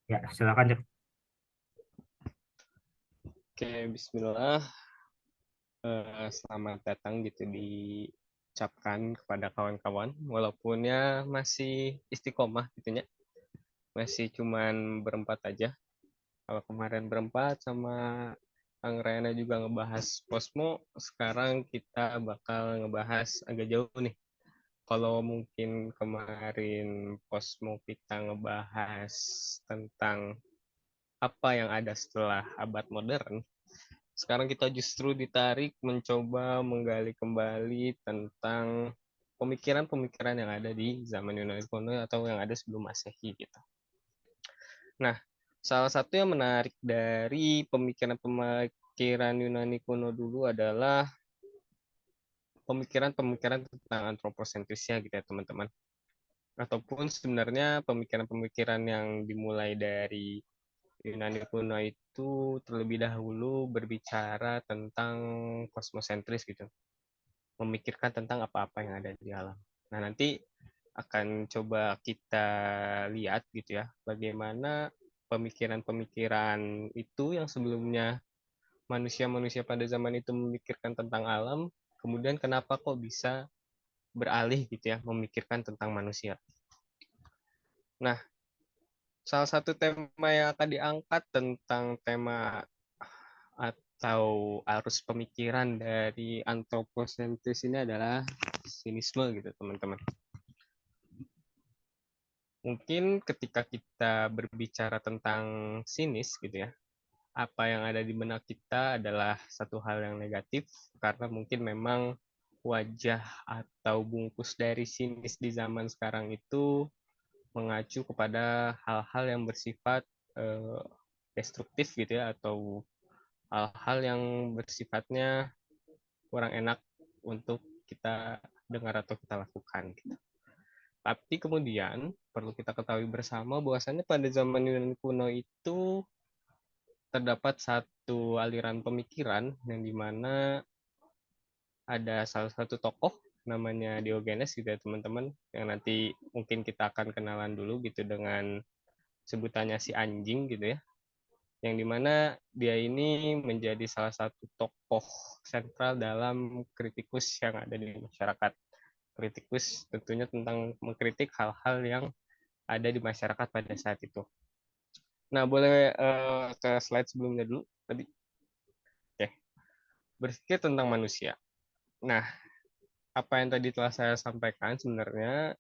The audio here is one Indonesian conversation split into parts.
Ya, silakan Cek. Oke, Bismillah. Selamat datang gitu diucapkan kepada kawan-kawan, walaupun ya masih istiqomah gitu ya, masih cuman berempat aja. Kalau kemarin berempat sama Kang Rena juga ngebahas Posmo, sekarang kita bakal ngebahas agak jauh nih. Kalau mungkin kemarin Posmo kita ngebahas tentang apa yang ada setelah abad modern. Sekarang kita justru ditarik mencoba menggali kembali tentang pemikiran-pemikiran yang ada di zaman Yunani kuno atau yang ada sebelum Masehi gitu. Nah, salah satu yang menarik dari pemikiran-pemikiran Yunani kuno dulu adalah pemikiran-pemikiran tentang antroposentrisnya gitu ya teman-teman. Ataupun sebenarnya pemikiran-pemikiran yang dimulai dari Yunani kuno itu terlebih dahulu berbicara tentang kosmosentris gitu, memikirkan tentang apa-apa yang ada di alam. Nah, nanti akan coba kita lihat gitu ya, bagaimana pemikiran-pemikiran itu yang sebelumnya manusia-manusia pada zaman itu memikirkan tentang alam, kemudian kenapa kok bisa beralih gitu ya, memikirkan tentang manusia. Nah, salah satu tema yang akan diangkat tentang tema atau arus pemikiran dari antroposentris ini adalah sinisme gitu teman-teman. Mungkin ketika kita berbicara tentang sinis gitu ya, apa yang ada di benak kita adalah satu hal yang negatif karena mungkin memang wajah atau bungkus dari sinis di zaman sekarang itu mengacu kepada hal-hal yang bersifat eh, destruktif gitu ya, atau hal-hal yang bersifatnya kurang enak untuk kita dengar atau kita lakukan gitu. Tapi kemudian perlu kita ketahui bersama bahwasannya pada zaman Yunani kuno itu terdapat satu aliran pemikiran yang dimana ada salah satu tokoh namanya Diogenes gitu ya teman-teman, yang nanti mungkin kita akan kenalan dulu gitu dengan sebutannya si anjing gitu ya, yang dimana dia ini menjadi salah satu tokoh sentral dalam kritikus yang ada di masyarakat. Kritikus tentunya tentang mengkritik hal-hal yang ada di masyarakat pada saat itu. Nah, boleh ke slide sebelumnya dulu tadi. Oke, berpikir tentang manusia. Nah, apa yang tadi telah saya sampaikan sebenarnya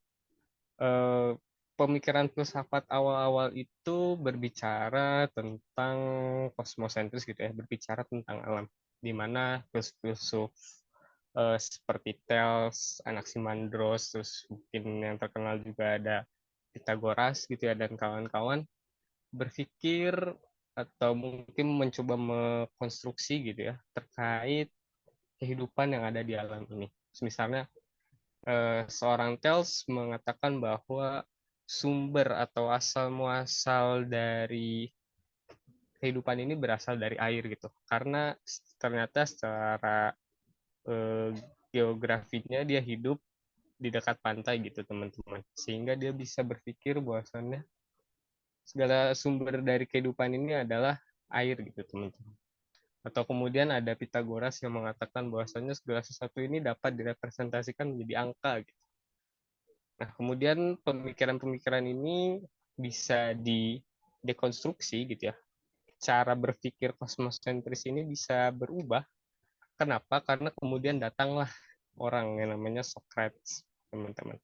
eh, pemikiran filsafat awal-awal itu berbicara tentang kosmosentris gitu ya, berbicara tentang alam, di mana filsuf-filsuf seperti Thales, Anaximandros, terus mungkin yang terkenal juga ada Pythagoras gitu ya dan kawan-kawan berpikir atau mungkin mencoba mengkonstruksi gitu ya terkait kehidupan yang ada di alam ini. Misalnya seorang Thales mengatakan bahwa sumber atau asal muasal dari kehidupan ini berasal dari air gitu. Karena ternyata secara eh, geografinya dia hidup di dekat pantai gitu teman-teman. Sehingga dia bisa berpikir bahwasannya segala sumber dari kehidupan ini adalah air gitu teman-teman. Atau kemudian ada Pitagoras yang mengatakan bahwasannya segala sesuatu ini dapat direpresentasikan menjadi angka gitu. Nah, kemudian pemikiran-pemikiran ini bisa didekonstruksi gitu ya. Cara berpikir kosmosentris ini bisa berubah. Kenapa? Karena kemudian datanglah orang yang namanya Socrates, teman-teman.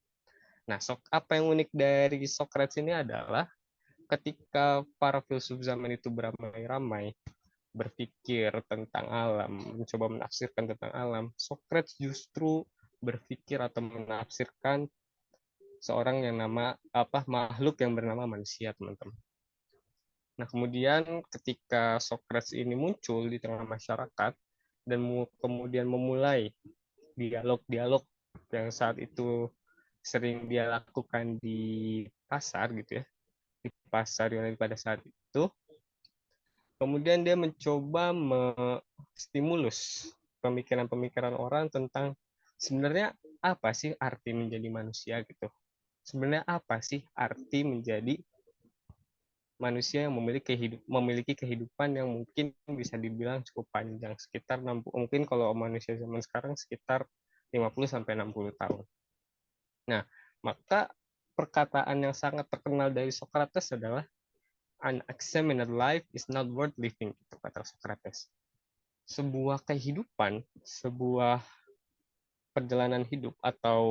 Nah, apa yang unik dari Socrates ini adalah ketika para filsuf zaman itu beramai-ramai berpikir tentang alam, mencoba menafsirkan tentang alam, Socrates justru berpikir atau menafsirkan seorang yang makhluk yang bernama manusia, teman-teman. Nah, kemudian ketika Socrates ini muncul di tengah masyarakat dan kemudian memulai dialog-dialog yang saat itu sering dia lakukan di pasar gitu ya, di pasar Yunani pada saat itu, kemudian dia mencoba menstimulus pemikiran-pemikiran orang tentang sebenarnya apa sih arti menjadi manusia gitu. Sebenarnya apa sih arti menjadi manusia yang memiliki kehidupan yang mungkin bisa dibilang cukup panjang, sekitar 60, mungkin kalau manusia zaman sekarang sekitar 50 sampai 60 tahun. Nah, maka perkataan yang sangat terkenal dari Socrates adalah an examined life is not worth living, itu kata Socrates. Sebuah kehidupan, sebuah perjalanan hidup, atau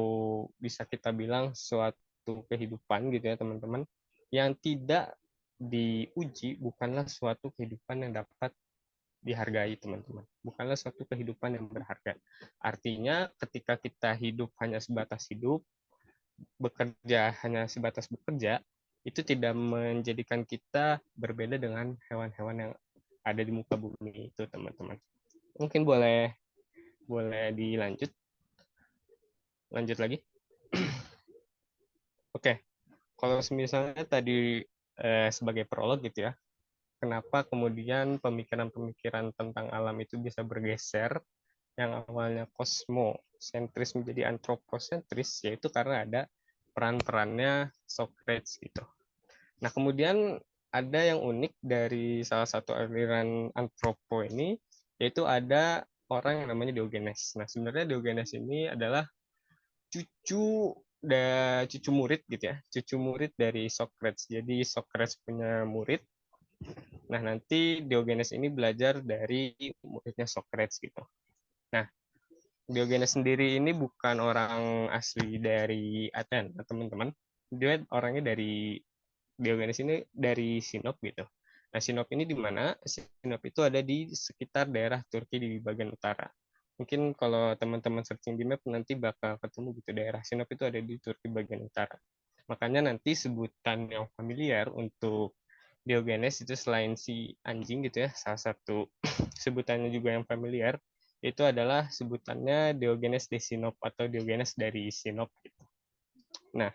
bisa kita bilang suatu kehidupan gitu ya teman-teman, yang tidak diuji bukanlah suatu kehidupan yang dapat dihargai teman-teman. Bukanlah suatu kehidupan yang berharga. Artinya ketika kita hidup hanya sebatas hidup, bekerja hanya sebatas bekerja, itu tidak menjadikan kita berbeda dengan hewan-hewan yang ada di muka bumi itu teman-teman. Mungkin boleh boleh dilanjut lagi. Oke, kalau misalnya tadi sebagai prolog gitu ya, kenapa kemudian pemikiran-pemikiran tentang alam itu bisa bergeser yang awalnya kosmosentris menjadi antroposentris, yaitu karena ada peran-perannya Socrates gitu. Nah, kemudian ada yang unik dari salah satu aliran antropo ini, yaitu ada orang yang namanya Diogenes. Nah, sebenarnya Diogenes ini adalah cucu cucu murid gitu ya, cucu murid dari Socrates. Jadi Socrates punya murid. Nah, nanti Diogenes ini belajar dari muridnya Socrates gitu. Nah, Diogenes sendiri ini bukan orang asli dari Athena, teman-teman. Dia orangnya dari Diogenes ini dari Sinop gitu. Nah, Sinop ini di mana? Sinop itu ada di sekitar daerah Turki di bagian utara. Mungkin kalau teman-teman searching di map nanti bakal ketemu gitu, daerah Sinop itu ada di Turki bagian utara. Makanya nanti sebutan yang familiar untuk Diogenes itu selain si anjing gitu ya, salah satu sebutannya juga yang familiar itu adalah sebutannya Diogenes de Sinop atau Diogenes dari Sinop gitu. Nah,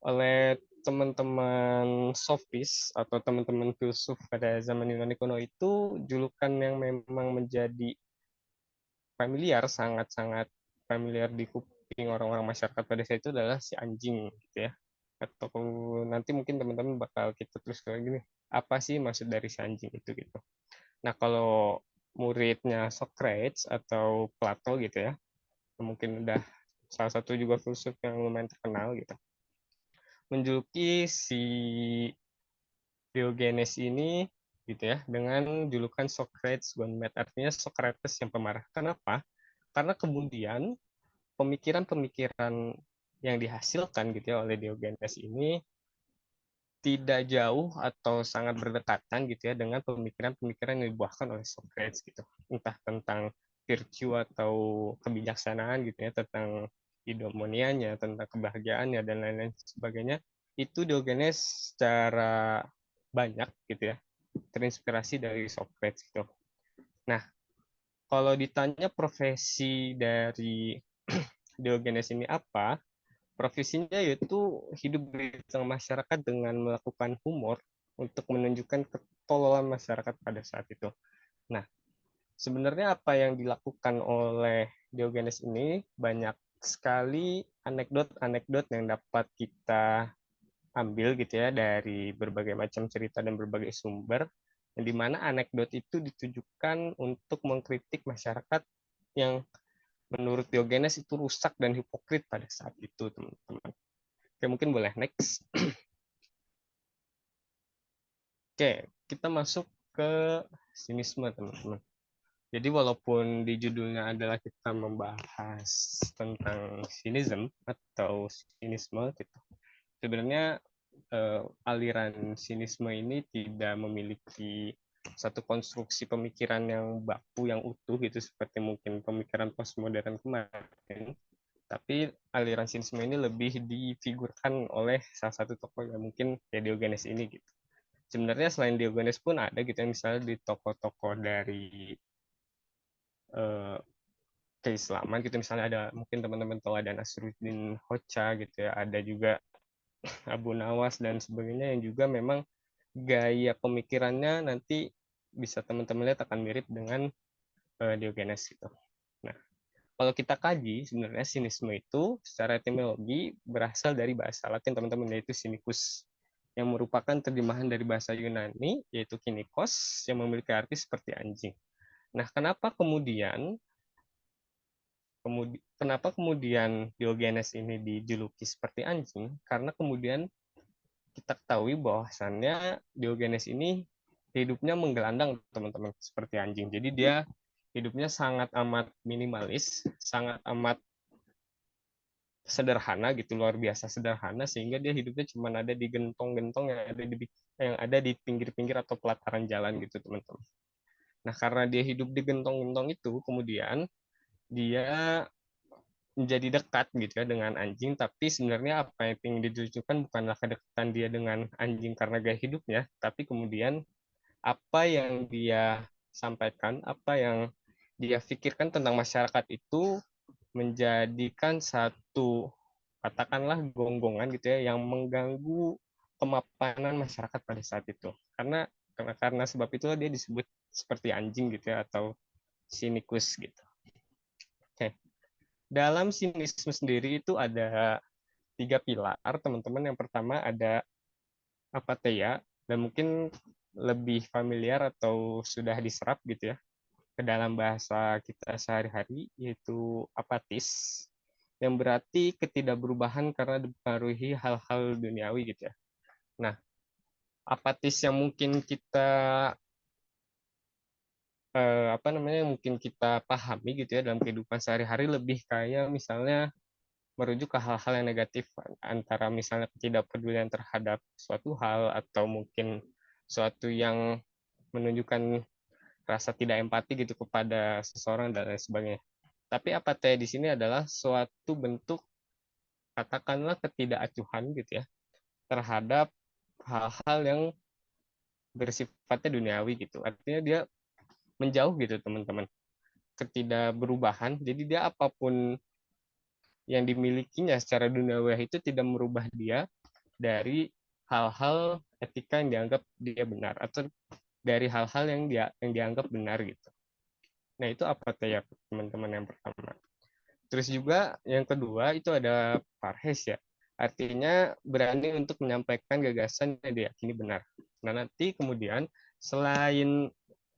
oleh teman-teman sofis atau teman-teman filsuf pada zaman Yunani kuno itu julukan yang memang menjadi familiar, sangat-sangat familiar di kuping orang-orang masyarakat pada saat itu adalah si anjing gitu ya. Atau nanti mungkin teman-teman bakal kita terus kayak gini, apa sih maksud dari si anjing itu gitu. Nah, kalau muridnya Socrates atau Plato gitu ya, mungkin udah salah satu juga filsuf yang lumayan terkenal gitu, menjuluki si Diogenes ini gitu ya dengan julukan Socrates Gone Mad, artinya Socrates yang pemarah. Kenapa? Karena kemudian pemikiran-pemikiran yang dihasilkan gitu ya oleh Diogenes ini tidak jauh atau sangat berdekatan gitu ya dengan pemikiran-pemikiran yang dibuahkan oleh Socrates gitu. Entah tentang virtue atau kebijaksanaan gitu ya, tentang eudaimonianya, tentang kebahagiaannya dan lain-lain sebagainya. Itu Diogenes secara banyak gitu ya terinspirasi dari Socrates gitu. Nah, kalau ditanya profesi dari Diogenes ini apa? Profesinya yaitu hidup di tengah masyarakat dengan melakukan humor untuk menunjukkan ketololan masyarakat pada saat itu. Nah, sebenarnya apa yang dilakukan oleh Diogenes ini banyak sekali anekdot-anekdot yang dapat kita ambil gitu ya dari berbagai macam cerita dan berbagai sumber, yang dimana anekdot itu ditujukan untuk mengkritik masyarakat yang menurut Diogenes itu rusak dan hipokrit pada saat itu, teman-teman. Oke, mungkin boleh next. Oke, kita masuk ke sinisme, teman-teman. Jadi walaupun di judulnya adalah kita membahas tentang sinism atau sinisme, gitu, sebenarnya aliran sinisme ini tidak memiliki satu konstruksi pemikiran yang baku, yang utuh gitu, seperti mungkin pemikiran postmodern kemarin. Tapi aliran sinisme ini lebih difigurkan oleh salah satu tokoh yang mungkin ya Diogenes ini gitu. Sebenarnya selain Diogenes pun ada gitu ya, misalnya di tokoh-tokoh dari eh, keislaman gitu, misalnya ada mungkin teman-teman tahu ada Nasruddin Hoca gitu ya, ada juga Abu Nawas dan sebagainya yang juga memang gaya pemikirannya nanti bisa teman-teman lihat akan mirip dengan Diogenes gitu. Nah, kalau kita kaji sebenarnya sinisme itu secara etimologi berasal dari bahasa Latin teman-teman, yaitu cynicus. yang merupakan terjemahan dari bahasa Yunani, yaitu kinikos, yang memiliki arti seperti anjing. Nah, kenapa kemudian Diogenes ini dijuluki seperti anjing? Karena kemudian kita ketahui bahwasannya Diogenes ini hidupnya menggelandang, teman-teman, seperti anjing. Jadi dia hidupnya sangat amat minimalis, sangat amat sederhana gitu, luar biasa sederhana, sehingga dia hidupnya cuma ada di gentong-gentong yang ada di pinggir-pinggir atau pelataran jalan gitu, teman-teman. Nah, karena dia hidup di gentong-gentong itu, kemudian dia menjadi dekat gitu ya dengan anjing, tapi sebenarnya apa yang ingin ditujukan bukanlah kedekatan dia dengan anjing karena gaya hidupnya, tapi kemudian apa yang dia sampaikan, apa yang dia pikirkan tentang masyarakat itu menjadikan satu, katakanlah, gonggongan gitu ya yang mengganggu kemapanan masyarakat pada saat itu. Karena sebab itulah dia disebut seperti anjing gitu ya, atau cynicus gitu. Oke. Dalam sinisme sendiri itu ada 3 pilar, teman-teman. Yang pertama ada apatheia, dan mungkin lebih familiar atau sudah diserap gitu ya ke dalam bahasa kita sehari-hari, yaitu apatis, yang berarti ketidakberubahan karena dipengaruhi hal-hal duniawi gitu ya. Nah, apatis yang mungkin kita mungkin kita pahami gitu ya dalam kehidupan sehari-hari lebih kayak misalnya merujuk ke hal-hal yang negatif, antara misalnya ketidakpedulian terhadap suatu hal, atau mungkin suatu yang menunjukkan rasa tidak empati gitu kepada seseorang dan lain sebagainya. Tapi apatia di sini adalah suatu bentuk, katakanlah, ketidakacuhan gitu ya terhadap hal-hal yang bersifatnya duniawi gitu. Artinya dia menjauh gitu, teman-teman. Ketidakberubahan. Jadi dia apapun yang dimilikinya secara duniawi itu tidak merubah dia dari hal-hal etika yang dianggap dia benar, atau dari hal-hal yang dianggap benar gitu. Nah, itu apa ya, teman-teman, yang pertama. Terus juga yang kedua itu ada parhes ya. Artinya berani untuk menyampaikan gagasan yang diyakini benar. Nah, nanti kemudian selain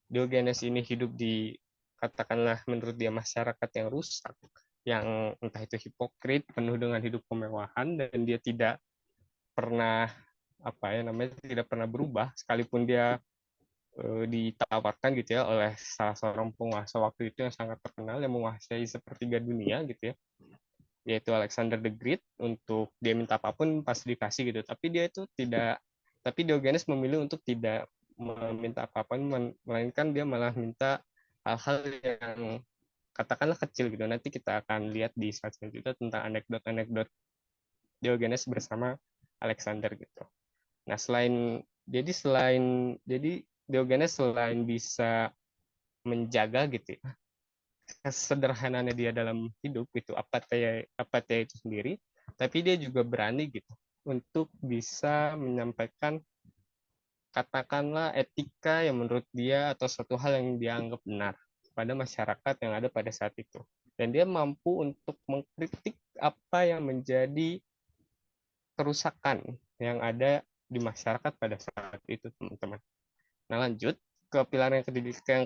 Diogenes ini hidup di, katakanlah menurut dia, masyarakat yang rusak, yang entah itu hipokrit, penuh dengan hidup kemewahan, dan dia tidak pernah tidak pernah berubah, sekalipun dia ditawarkan gitu ya oleh salah seorang penguasa waktu itu yang sangat terkenal yang menguasai sepertiga dunia gitu ya, yaitu Alexander the Great. Untuk dia minta apapun pasti dikasih gitu, tapi Diogenes memilih untuk tidak meminta apapun, melainkan dia malah minta hal-hal yang katakanlah kecil gitu. Nanti kita akan lihat di slide selanjutnya tentang anekdot-anekdot Diogenes bersama Alexander gitu. Nah, jadi Diogenes selain bisa menjaga gitu ya kesederhanaannya dia dalam hidup gitu, apatia itu sendiri, tapi dia juga berani gitu untuk bisa menyampaikan, katakanlah, etika yang menurut dia atau suatu hal yang dia anggap benar pada masyarakat yang ada pada saat itu. Dan dia mampu untuk mengkritik apa yang menjadi kerusakan yang ada di masyarakat pada saat itu, teman-teman. Nah, lanjut ke pilar yang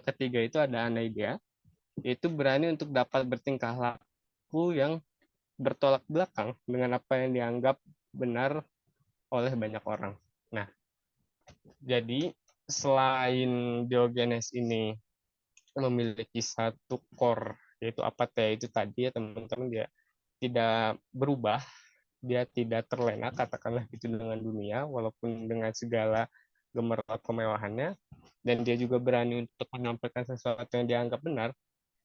ketiga itu ada anaidea, yaitu berani untuk dapat bertingkah laku yang bertolak belakang dengan apa yang dianggap benar oleh banyak orang. Nah, jadi selain Diogenes ini memiliki satu core, yaitu apatia itu tadi ya, teman-teman, dia tidak berubah, dia tidak terlena, katakanlah gitu, dengan dunia walaupun dengan segala gemerlap kemewahannya, dan dia juga berani untuk menyampaikan sesuatu yang dianggap benar.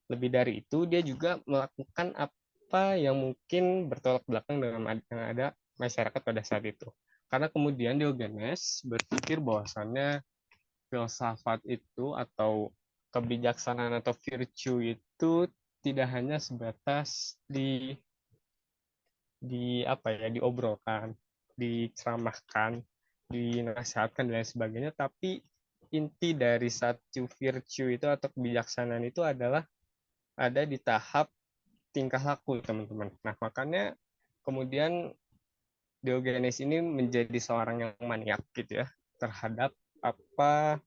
Lebih dari itu, dia juga melakukan apa yang mungkin bertolak belakang dengan yang ada masyarakat pada saat itu. Karena kemudian Diogenes berpikir bahwasannya filsafat itu, atau kebijaksanaan atau virtue itu, tidak hanya sebatas diobrolkan, diceramahkan, dinasihatkan dan lain sebagainya, tapi inti dari satu virtue itu atau kebijaksanaan itu adalah ada di tahap tingkah laku, teman-teman. Nah, makanya kemudian Diogenes ini menjadi seorang yang maniak gitu ya terhadap apa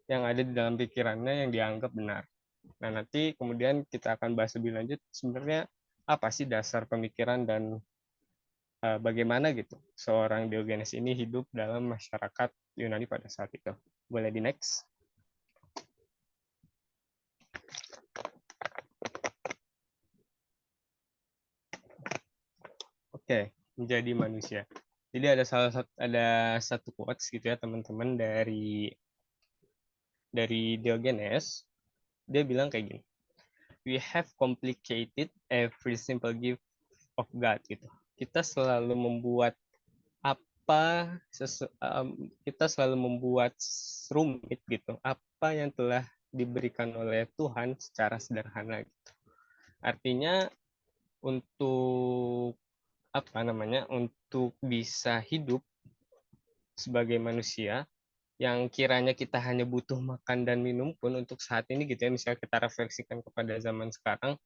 yang ada di dalam pikirannya yang dianggap benar. Nah, nanti kemudian kita akan bahas lebih lanjut sebenarnya apa sih dasar pemikiran dan bagaimana gitu seorang Diogenes ini hidup dalam masyarakat Yunani pada saat itu. Boleh di next? Oke, menjadi manusia. Jadi ada satu quotes gitu ya teman-teman dari Diogenes. Dia bilang kayak gini. We have complicated every simple gift of God gitu. Kita selalu membuat apa kita selalu membuat rumit gitu. Apa yang telah diberikan oleh Tuhan secara sederhana gitu. Artinya untuk apa namanya? Untuk bisa hidup sebagai manusia yang kiranya kita hanya butuh makan dan minum pun untuk saat ini gitu ya, misalnya kita refleksikan kepada zaman sekarang,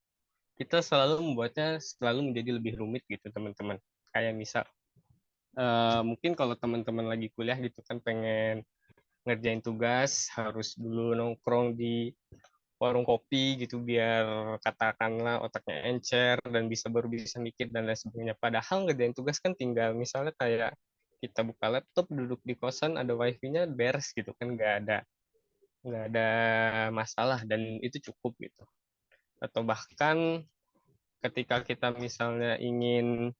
kita selalu membuatnya selalu menjadi lebih rumit gitu teman-teman. Kayak misal, mungkin kalau teman-teman lagi kuliah gitu kan pengen ngerjain tugas, harus dulu nongkrong di warung kopi gitu biar katakanlah otaknya encer dan baru bisa mikir dan lain sebagainya. Padahal ngerjain tugas kan tinggal misalnya kayak kita buka laptop, duduk di kosan, ada wifi-nya, beres gitu kan, nggak ada masalah dan itu cukup gitu. Atau bahkan ketika kita misalnya ingin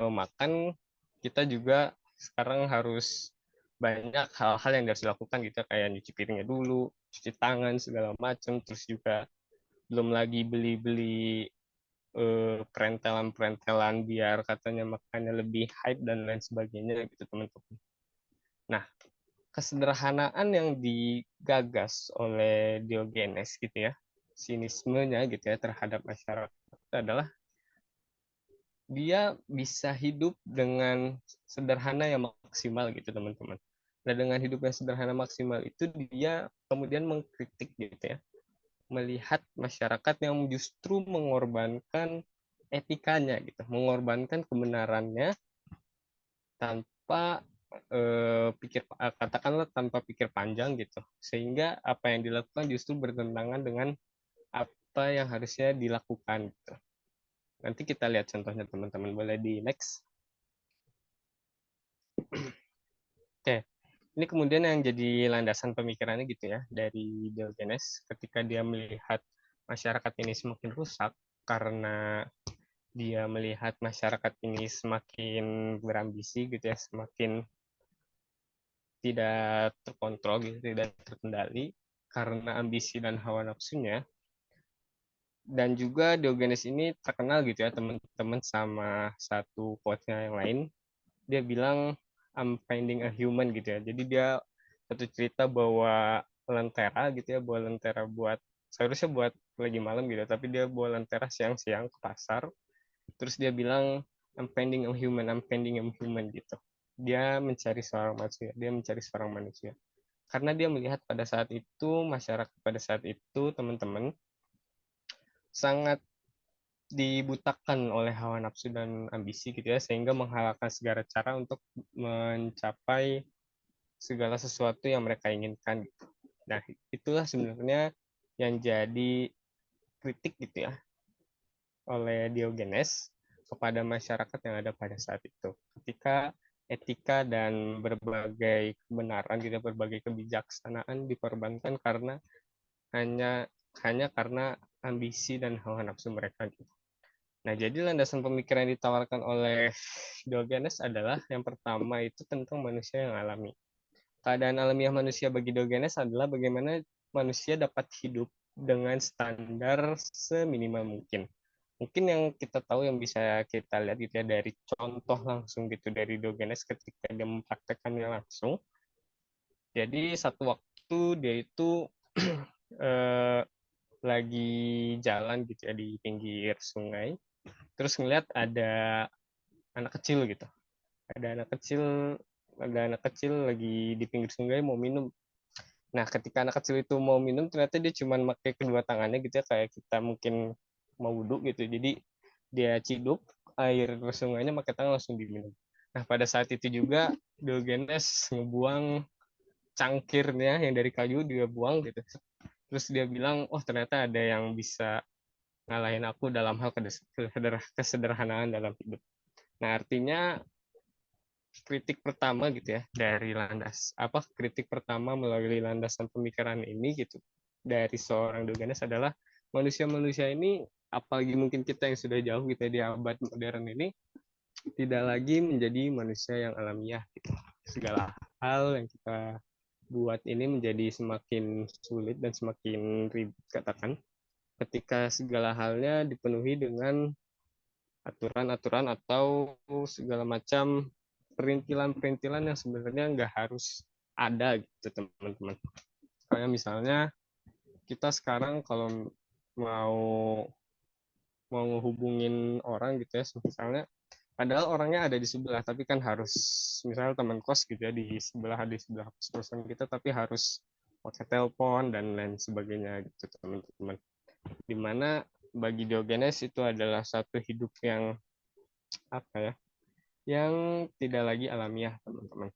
makan, kita juga sekarang harus banyak hal-hal yang harus dilakukan gitu kayak nyuci piringnya dulu, cuci tangan segala macam, terus juga belum lagi beli-beli perentelan-perentelan biar katanya makannya lebih hype dan lain sebagainya gitu teman-teman. Nah, kesederhanaan yang digagas oleh Diogenes gitu ya, sinismenya gitu ya terhadap masyarakat adalah dia bisa hidup dengan sederhana yang maksimal gitu teman-teman. Nah dengan hidup yang sederhana maksimal itu dia kemudian mengkritik gitu ya, melihat masyarakat yang justru mengorbankan etikanya gitu, mengorbankan kebenarannya tanpa katakanlah tanpa pikir panjang gitu, sehingga apa yang dilakukan justru bertentangan dengan apa yang harusnya dilakukan gitu. Nanti kita lihat contohnya teman-teman, boleh di next. Oke, ini kemudian yang jadi landasan pemikirannya gitu ya dari Diogenes ketika dia melihat masyarakat ini semakin rusak karena dia melihat masyarakat ini semakin berambisi gitu ya, semakin tidak terkontrol gitu, tidak terkendali karena ambisi dan hawa nafsunya. Dan juga Diogenes ini terkenal gitu ya teman-teman sama satu quote-nya yang lain. Dia bilang I'm finding a human gitu ya. Jadi dia satu cerita bawa lentera gitu ya, bawa lentera buat seharusnya buat lagi malam gitu, tapi dia bawa lentera siang-siang ke pasar. Terus dia bilang I'm finding a human, I'm finding a human gitu. Dia mencari seorang manusia, dia mencari seorang manusia. Karena dia melihat pada saat itu masyarakat pada saat itu teman-teman sangat dibutakan oleh hawa nafsu dan ambisi gitu ya, sehingga menghalalkan segala cara untuk mencapai segala sesuatu yang mereka inginkan gitu. Nah, itulah sebenarnya yang jadi kritik gitu ya oleh Diogenes kepada masyarakat yang ada pada saat itu. Ketika etika dan berbagai kebenaran, tidak berbagai kebijaksanaan dikorbankan karena hanya hanya karena ambisi dan hawa nafsu mereka gitu. Nah, jadi landasan pemikiran yang ditawarkan oleh Diogenes adalah yang pertama itu tentang manusia yang alami. Keadaan alamiah manusia bagi Diogenes adalah bagaimana manusia dapat hidup dengan standar seminimal mungkin. Mungkin yang kita tahu yang bisa kita lihat gitu ya dari contoh langsung gitu dari Diogenes ketika dia mempraktekannya langsung. Jadi satu waktu dia itu eh, lagi jalan gitu ya di pinggir sungai, terus ngeliat ada anak kecil gitu. Ada anak kecil ada anak kecil lagi di pinggir sungai mau minum. Nah, ketika anak kecil itu mau minum, ternyata dia cuma pakai kedua tangannya gitu ya, kayak kita mungkin mau wudhu gitu. Jadi dia ciduk, air sungainya pakai tangan langsung diminum. Nah, pada saat itu juga Diogenes ngebuang cangkirnya yang dari kayu, dia buang gitu. Terus dia bilang, oh ternyata ada yang bisa ngalahin aku dalam hal kesederhanaan dalam hidup. Nah, artinya kritik pertama gitu ya dari kritik pertama melalui landasan pemikiran ini gitu dari seorang Diogenes adalah manusia-manusia ini, apalagi mungkin kita yang sudah jauh gitu ya di abad modern ini, tidak lagi menjadi manusia yang alamiah gitu. Segala hal yang kita buat ini menjadi semakin sulit dan semakin ribet, katakan, ketika segala halnya dipenuhi dengan aturan-aturan atau segala macam perintilan-perintilan yang sebenarnya nggak harus ada gitu teman-teman. Kayak misalnya kita sekarang kalau mau mau ngehubungin orang gitu ya, misalnya padahal orangnya ada di sebelah, tapi kan harus misalnya teman kos gitu ya di sebelah kos-kosan kita, tapi harus pakai telepon dan lain sebagainya gitu teman-teman. Dimana bagi Diogenes itu adalah satu hidup yang apa ya, yang tidak lagi alamiah teman-teman.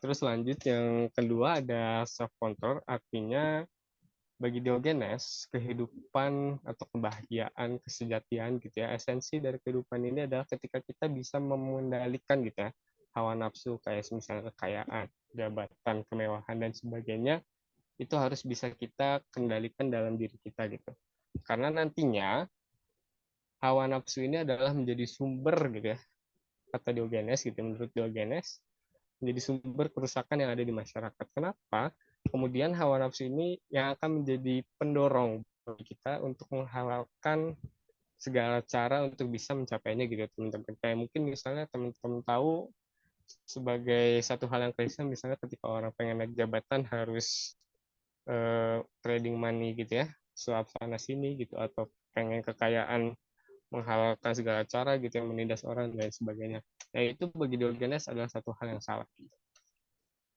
Terus lanjut yang kedua ada self control, artinya bagi Diogenes kehidupan atau kebahagiaan, kesejatian gitu ya, esensi dari kehidupan ini adalah ketika kita bisa mengendalikan gitu ya hawa nafsu, kayak misalnya kekayaan, jabatan, kemewahan dan sebagainya, itu harus bisa kita kendalikan dalam diri kita gitu. Karena nantinya hawa nafsu ini adalah menjadi sumber gitu ya, kata Diogenes gitu, menurut Diogenes menjadi sumber kerusakan yang ada di masyarakat. Kenapa? Kemudian hawa nafsu ini yang akan menjadi pendorong bagi kita untuk menghalalkan segala cara untuk bisa mencapainya gitu teman-teman. Kayak mungkin misalnya teman-teman tahu sebagai satu hal yang klise, misalnya ketika orang pengen naik jabatan harus trading money gitu ya, suap sana sini gitu, atau pengen kekayaan menghalalkan segala cara gitu yang menindas orang dan sebagainya. Nah, itu bagi Diogenes adalah satu hal yang salah.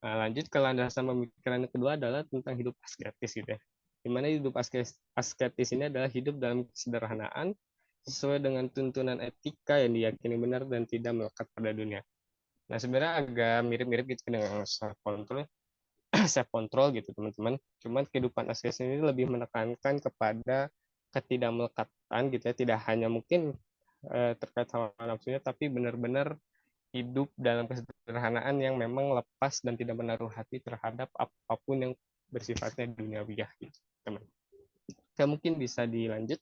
Nah, lanjut ke landasan pemikiran yang kedua adalah tentang hidup asketis gitu ya. Dimana hidup asketis ini adalah hidup dalam kesederhanaan sesuai dengan tuntunan etika yang diyakini benar dan tidak melekat pada dunia. Nah, sebenarnya agak mirip-mirip gitu dengan self control, self control gitu teman-teman. Cuman kehidupan asketis ini lebih menekankan kepada ketidakmelekatan gitu ya, tidak hanya mungkin terkait hawa nafsunya, tapi benar-benar hidup dalam kesederhanaan yang memang lepas dan tidak menaruh hati terhadap apapun yang bersifatnya duniawi gitu, teman. Oke, mungkin bisa dilanjut.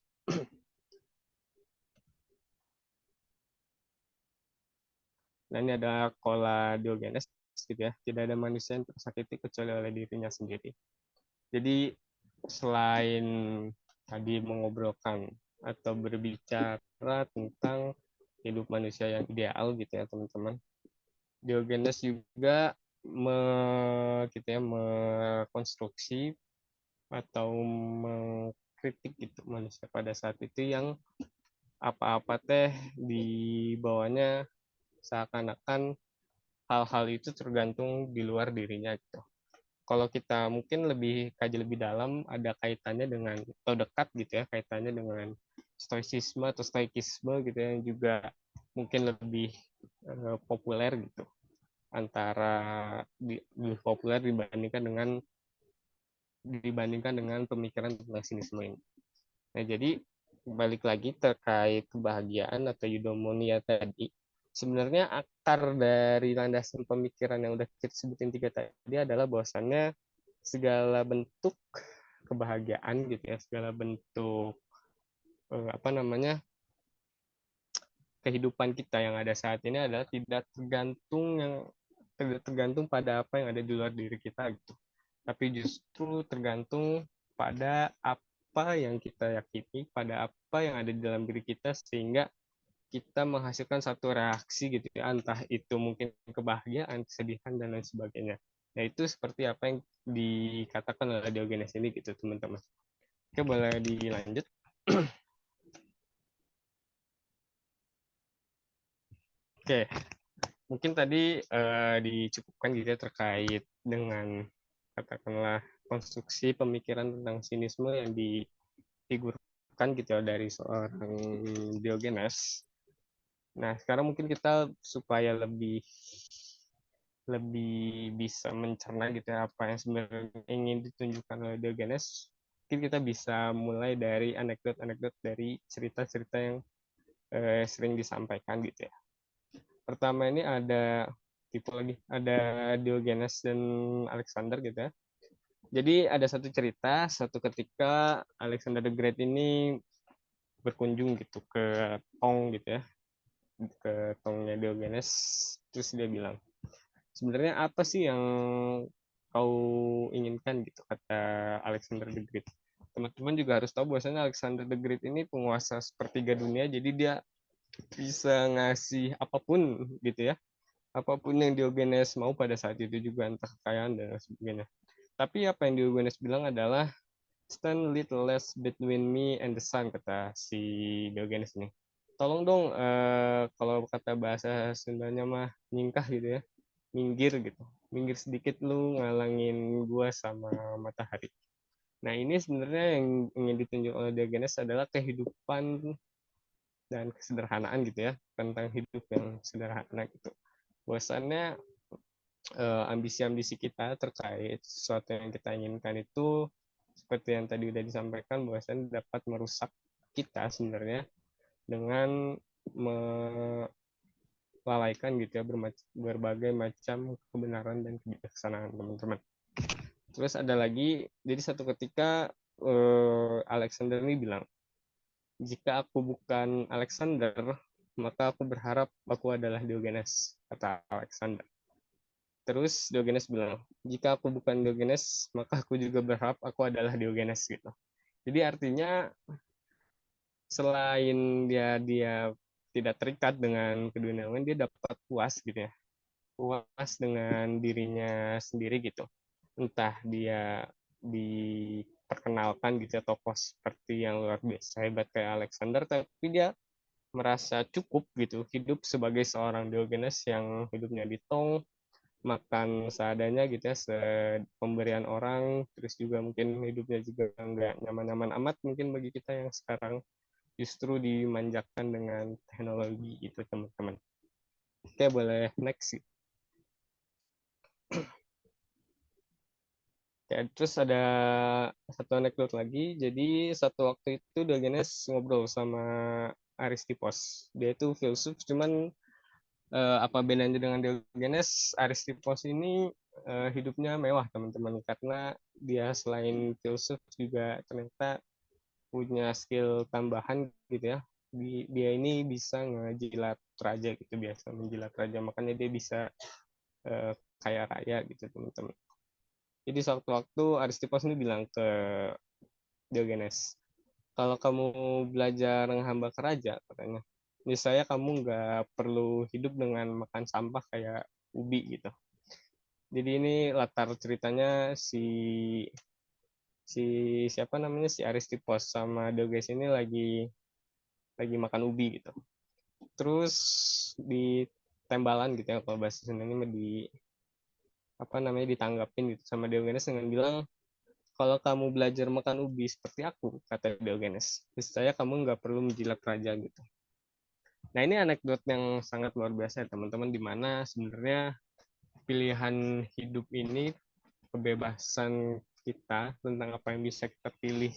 Nah, ini ada kola Diogenes gitu ya. Tidak ada manusia yang tersakiti kecuali oleh dirinya sendiri. Jadi selain tadi mengobrolkan atau berbicara tentang hidup manusia yang ideal gitu ya teman-teman, Diogenes juga gitu ya, mekonstruksi atau mengkritik gitu manusia pada saat itu yang apa-apa teh dibawanya seakan-akan hal-hal itu tergantung di luar dirinya gitu. Kalau kita mungkin lebih kaji lebih dalam, ada kaitannya dengan atau dekat gitu ya, kaitannya dengan stoicisme atau stoikisme gitu ya, yang juga mungkin lebih populer gitu, antara lebih populer dibandingkan dengan pemikiran tentang sinisme ini. Nah, jadi balik lagi terkait kebahagiaan atau eudaimonia tadi, sebenarnya akar dari landasan pemikiran yang udah kita sebutin tiga tadi adalah bahwasannya segala bentuk kebahagiaan gitu ya, segala bentuk apa namanya, kehidupan kita yang ada saat ini adalah tidak tergantung pada apa yang ada di luar diri kita gitu, tapi justru tergantung pada apa yang kita yakini, pada apa yang ada di dalam diri kita, sehingga kita menghasilkan satu reaksi gitu ya, entah itu mungkin kebahagiaan, kesedihan dan lain sebagainya. Nah, itu seperti apa yang dikatakan oleh Diogenes ini gitu teman-teman. Oke, boleh dilanjut. Oke, mungkin tadi dicukupkan gitu ya terkait dengan katakanlah konstruksi pemikiran tentang sinisme yang difigurkan gitu ya dari seorang Diogenes. Nah, sekarang mungkin kita supaya lebih lebih bisa mencerna gitu ya apa yang sebenarnya ingin ditunjukkan oleh Diogenes, mungkin kita bisa mulai dari anekdot-anekdot dari cerita-cerita yang sering disampaikan gitu ya. Pertama ini ada tipe lagi, ada Diogenes dan Alexander gitu ya. Jadi ada satu cerita, satu ketika Alexander the Great ini berkunjung gitu ke tong gitu ya, ke tongnya Diogenes, terus dia bilang, sebenarnya apa sih yang kau inginkan gitu, kata Alexander the Great. Teman-teman juga harus tahu bahwasanya Alexander the Great ini penguasa sepertiga dunia, jadi dia bisa ngasih apapun gitu ya, apapun yang Diogenes mau pada saat itu juga, entah kekayaan dan sebagainya. Tapi apa yang Diogenes bilang adalah stand little less between me and the sun, kata si Diogenes ini. Tolong dong, kalau kata bahasa Sundanya mah nyingkah gitu ya, minggir gitu, minggir sedikit lu ngalangin gua sama matahari. Nah ini sebenarnya yang ingin ditunjuk oleh Diogenes adalah kehidupan dan kesederhanaan gitu ya, tentang hidup yang sederhana gitu. Bahwasannya ambisi-ambisi kita terkait sesuatu yang kita inginkan itu seperti yang tadi udah disampaikan, bahwasannya dapat merusak kita sebenarnya dengan melalaikan gitu ya berbagai macam kebenaran dan kebijaksanaan teman-teman. Terus ada lagi, jadi satu ketika Alexander ini bilang, jika aku bukan Alexander, maka aku berharap aku adalah Diogenes, kata Alexander. Terus Diogenes bilang, jika aku bukan Diogenes, maka aku juga berharap aku adalah Diogenes gitu. Jadi artinya selain dia dia tidak terikat dengan keduniaan, dia dapat puas gitu ya, puas dengan dirinya sendiri gitu. Entah dia diperkenalkan gitu ya tokoh seperti yang luar biasa hebat kayak Alexander, tapi dia merasa cukup gitu hidup sebagai seorang Diogenes yang hidupnya di tong, makan seadanya gitu ya, pemberian orang, terus juga mungkin hidupnya juga nggak nyaman-nyaman amat mungkin bagi kita yang sekarang justru dimanjakan dengan teknologi itu teman-teman. Oke, boleh next. Ya, terus ada satu anekdot lagi. Jadi satu waktu itu Diogenes ngobrol sama Aristippus. Dia itu filsuf, cuman apa bedanya dengan Diogenes? Aristippus ini hidupnya mewah teman-teman, karena dia selain filsuf juga ternyata punya skill tambahan gitu ya. Dia ini bisa ngejilat raja gitu, biasa menjilat raja, makanya dia bisa kaya raya gitu teman-teman. Jadi suatu waktu Aristippus ini bilang ke Diogenes, kalau kamu belajar menghamba ke raja, katanya, misalnya kamu nggak perlu hidup dengan makan sampah kayak ubi gitu. Jadi ini latar ceritanya si si siapa namanya, si Aristippus sama Diogenes ini lagi makan ubi gitu. Terus di tembalan gitu ya, kalau bahasa Sunda ini di apa namanya, ditanggapin gitu sama Diogenes dengan bilang, kalau kamu belajar makan ubi seperti aku, kata Diogenes, saya kamu nggak perlu menjilat raja gitu. Nah ini anekdot yang sangat luar biasa ya teman-teman, di mana sebenarnya pilihan hidup ini, kebebasan kita tentang apa yang bisa kita pilih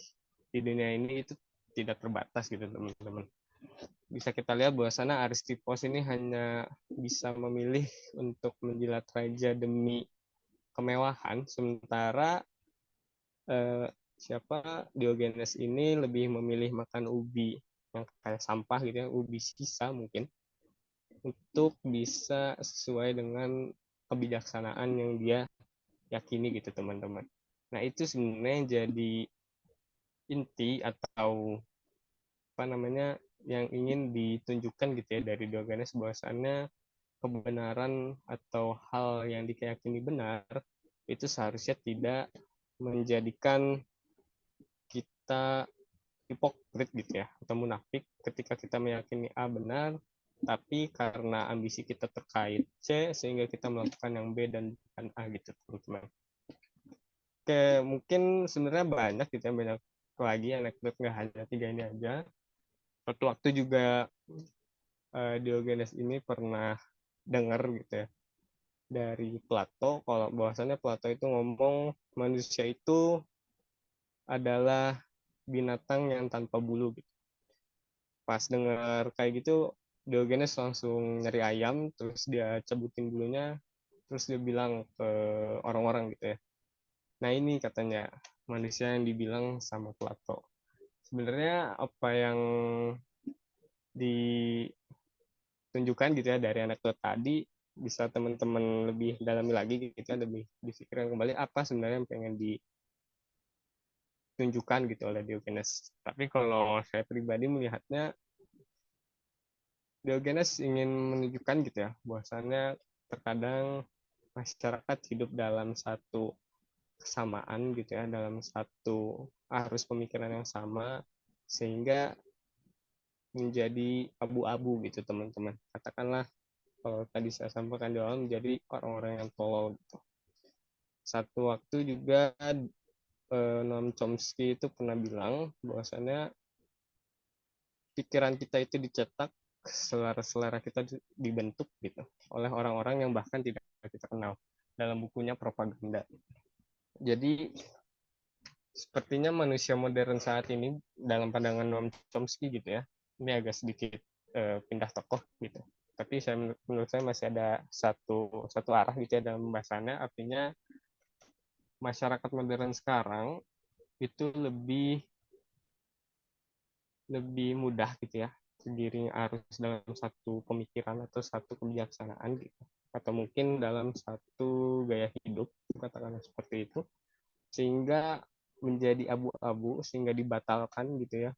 di dunia ini itu tidak terbatas gitu teman-teman. Bisa kita lihat bahwa sana Aristippus ini hanya bisa memilih untuk menjilat raja demi kemewahan, sementara siapa Diogenes ini lebih memilih makan ubi yang kayak sampah gitu ya, ubi sisa mungkin, untuk bisa sesuai dengan kebijaksanaan yang dia yakini gitu teman-teman. Nah itu sebenarnya yang jadi inti atau apa namanya yang ingin ditunjukkan gitu ya dari Diogenes, bahwasannya kebenaran atau hal yang diyakini benar itu seharusnya tidak menjadikan kita hipokrit gitu ya, atau munafik ketika kita meyakini A benar, tapi karena ambisi kita terkait C sehingga kita melakukan yang B dan bukan A gitu teman-teman. Oke, mungkin sebenarnya banyak gitu ya, banyak lagi anekdot, nggak hanya tiga ini aja. Suatu waktu juga Diogenes ini pernah dengar gitu ya dari Plato, kalau bahwasannya Plato itu ngomong manusia itu adalah binatang yang tanpa bulu gitu. Pas dengar kayak gitu, Diogenes langsung nyari ayam, terus dia cabutin bulunya, terus dia bilang ke orang-orang gitu ya. Nah ini katanya manusia yang dibilang sama Plato. Sebenarnya apa yang ditunjukkan gitu ya dari anekdot tadi, bisa teman-teman lebih dalami lagi gitu ya, lebih difikirkan kembali apa sebenarnya yang pengen ditunjukkan gitu oleh Diogenes. Tapi kalau saya pribadi melihatnya, Diogenes ingin menunjukkan gitu ya, bahwasannya terkadang masyarakat hidup dalam satu kesamaan gitu ya, dalam satu arus pemikiran yang sama, sehingga menjadi abu-abu gitu teman-teman. Katakanlah kalau tadi saya sampaikan di awal, menjadi orang-orang yang tolol gitu. Satu waktu juga Noam Chomsky itu pernah bilang bahwasannya pikiran kita itu dicetak, selera-selera kita dibentuk gitu oleh orang-orang yang bahkan tidak kita kenal, dalam bukunya Propaganda. Jadi sepertinya manusia modern saat ini dalam pandangan Noam Chomsky gitu ya, ini agak sedikit pindah tokoh gitu. Tapi menurut saya masih ada satu arah gitu ya dalam pembahasannya. Artinya masyarakat modern sekarang itu lebih mudah gitu ya sendiri arus dalam satu pemikiran atau satu kebijaksanaan gitu, atau mungkin dalam satu gaya hidup, katakanlah seperti itu, sehingga menjadi abu-abu, sehingga dibatalkan gitu ya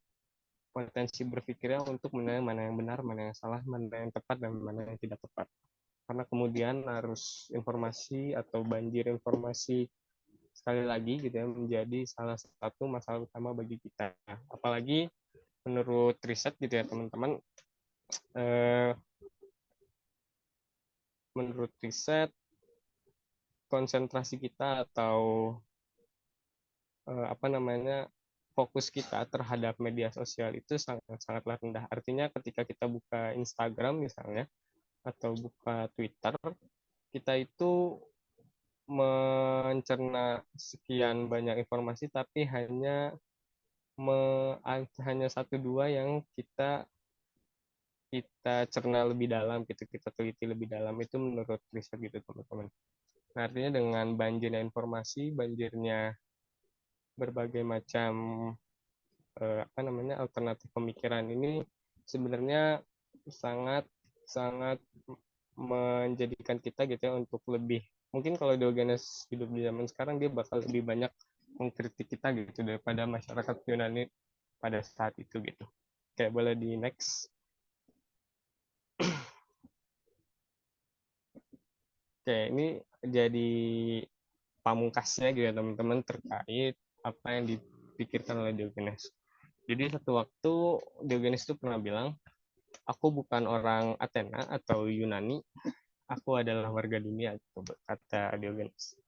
potensi berpikirnya untuk menilai mana yang benar, mana yang salah, mana yang tepat, dan mana yang tidak tepat. Karena kemudian arus informasi atau banjir informasi sekali lagi gitu ya menjadi salah satu masalah utama bagi kita. Apalagi menurut riset gitu ya teman-teman, eh, menurut riset konsentrasi kita atau apa namanya fokus kita terhadap media sosial itu sangatlah rendah. Artinya ketika kita buka Instagram misalnya atau buka Twitter, kita itu mencerna sekian banyak informasi tapi hanya satu dua yang kita kita cerna lebih dalam gitu, kita teliti lebih dalam, itu menurut riset gitu teman-teman. Nah, artinya dengan banjirnya informasi, banjirnya berbagai macam apa namanya alternatif pemikiran ini sebenarnya sangat sangat menjadikan kita gitu ya untuk lebih, mungkin kalau Diogenes hidup di zaman sekarang dia bakal lebih banyak mengkritik kita gitu daripada masyarakat Yunani pada saat itu gitu. Kayak boleh di next. Oke, ini jadi pamungkasnya gitu ya teman-teman terkait apa yang dipikirkan oleh Diogenes. Jadi satu waktu Diogenes itu pernah bilang, aku bukan orang Athena atau Yunani, aku adalah warga dunia, kata Diogenes.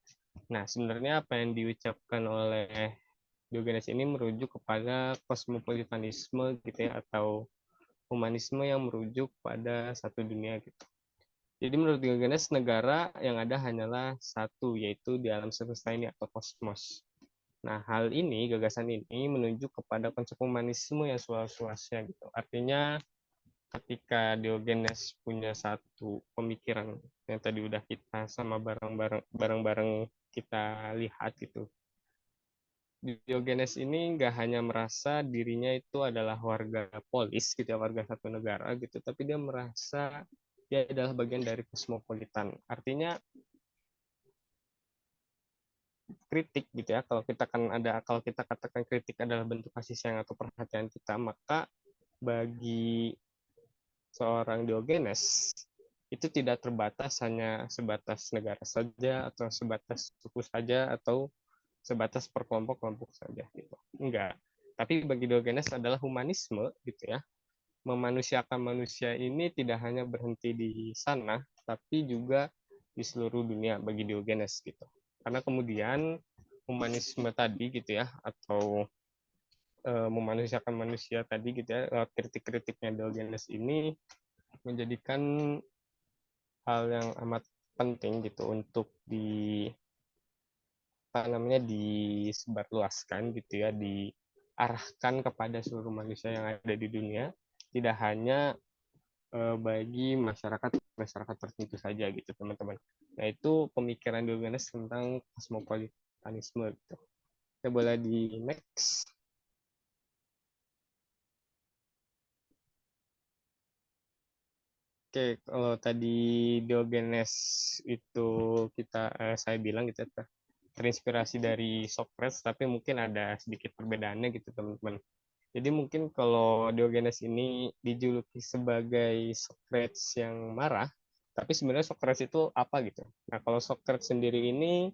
Nah, sebenarnya apa yang diucapkan oleh Diogenes ini merujuk kepada kosmopolitanisme gitu ya, atau humanisme yang merujuk pada satu dunia gitu. Jadi menurut Diogenes, negara yang ada hanyalah satu, yaitu di alam semesta ini atau kosmos. Nah, hal ini, gagasan ini menunjuk kepada konsep humanisme yang seluas-luasnya gitu. Artinya ketika Diogenes punya satu pemikiran yang tadi udah kita sama bareng-bareng kita lihat gitu. Diogenes ini nggak hanya merasa dirinya itu adalah warga polis gitu ya, warga satu negara gitu, tapi dia merasa dia adalah bagian dari kosmopolitan. Artinya kritik gitu ya, kalau kita katakan kritik adalah bentuk kasih sayang atau perhatian kita, maka bagi seorang Diogenes itu tidak terbatas hanya sebatas negara saja atau sebatas suku saja atau sebatas per kelompok-kelompok saja gitu. Enggak. Tapi bagi Diogenes adalah humanisme gitu ya. Memanusiakan manusia ini tidak hanya berhenti di sana, tapi juga di seluruh dunia bagi Diogenes gitu. Karena kemudian humanisme tadi gitu ya, atau memanusiakan manusia tadi gitu ya, lewat kritik-kritiknya Diogenes ini menjadikan hal yang amat penting gitu untuk disebarluaskan gitu ya, diarahkan kepada seluruh manusia yang ada di dunia, tidak hanya bagi masyarakat masyarakat tertentu saja gitu teman-teman. Nah itu pemikiran Diogenes tentang kosmopolitanisme gitu. Kita boleh di next. Oke, kalau tadi Diogenes itu saya bilang gitu terinspirasi dari Socrates, tapi mungkin ada sedikit perbedaannya gitu teman-teman. Jadi mungkin kalau Diogenes ini dijuluki sebagai Socrates yang marah, tapi sebenarnya Socrates itu apa gitu. Nah kalau Socrates sendiri ini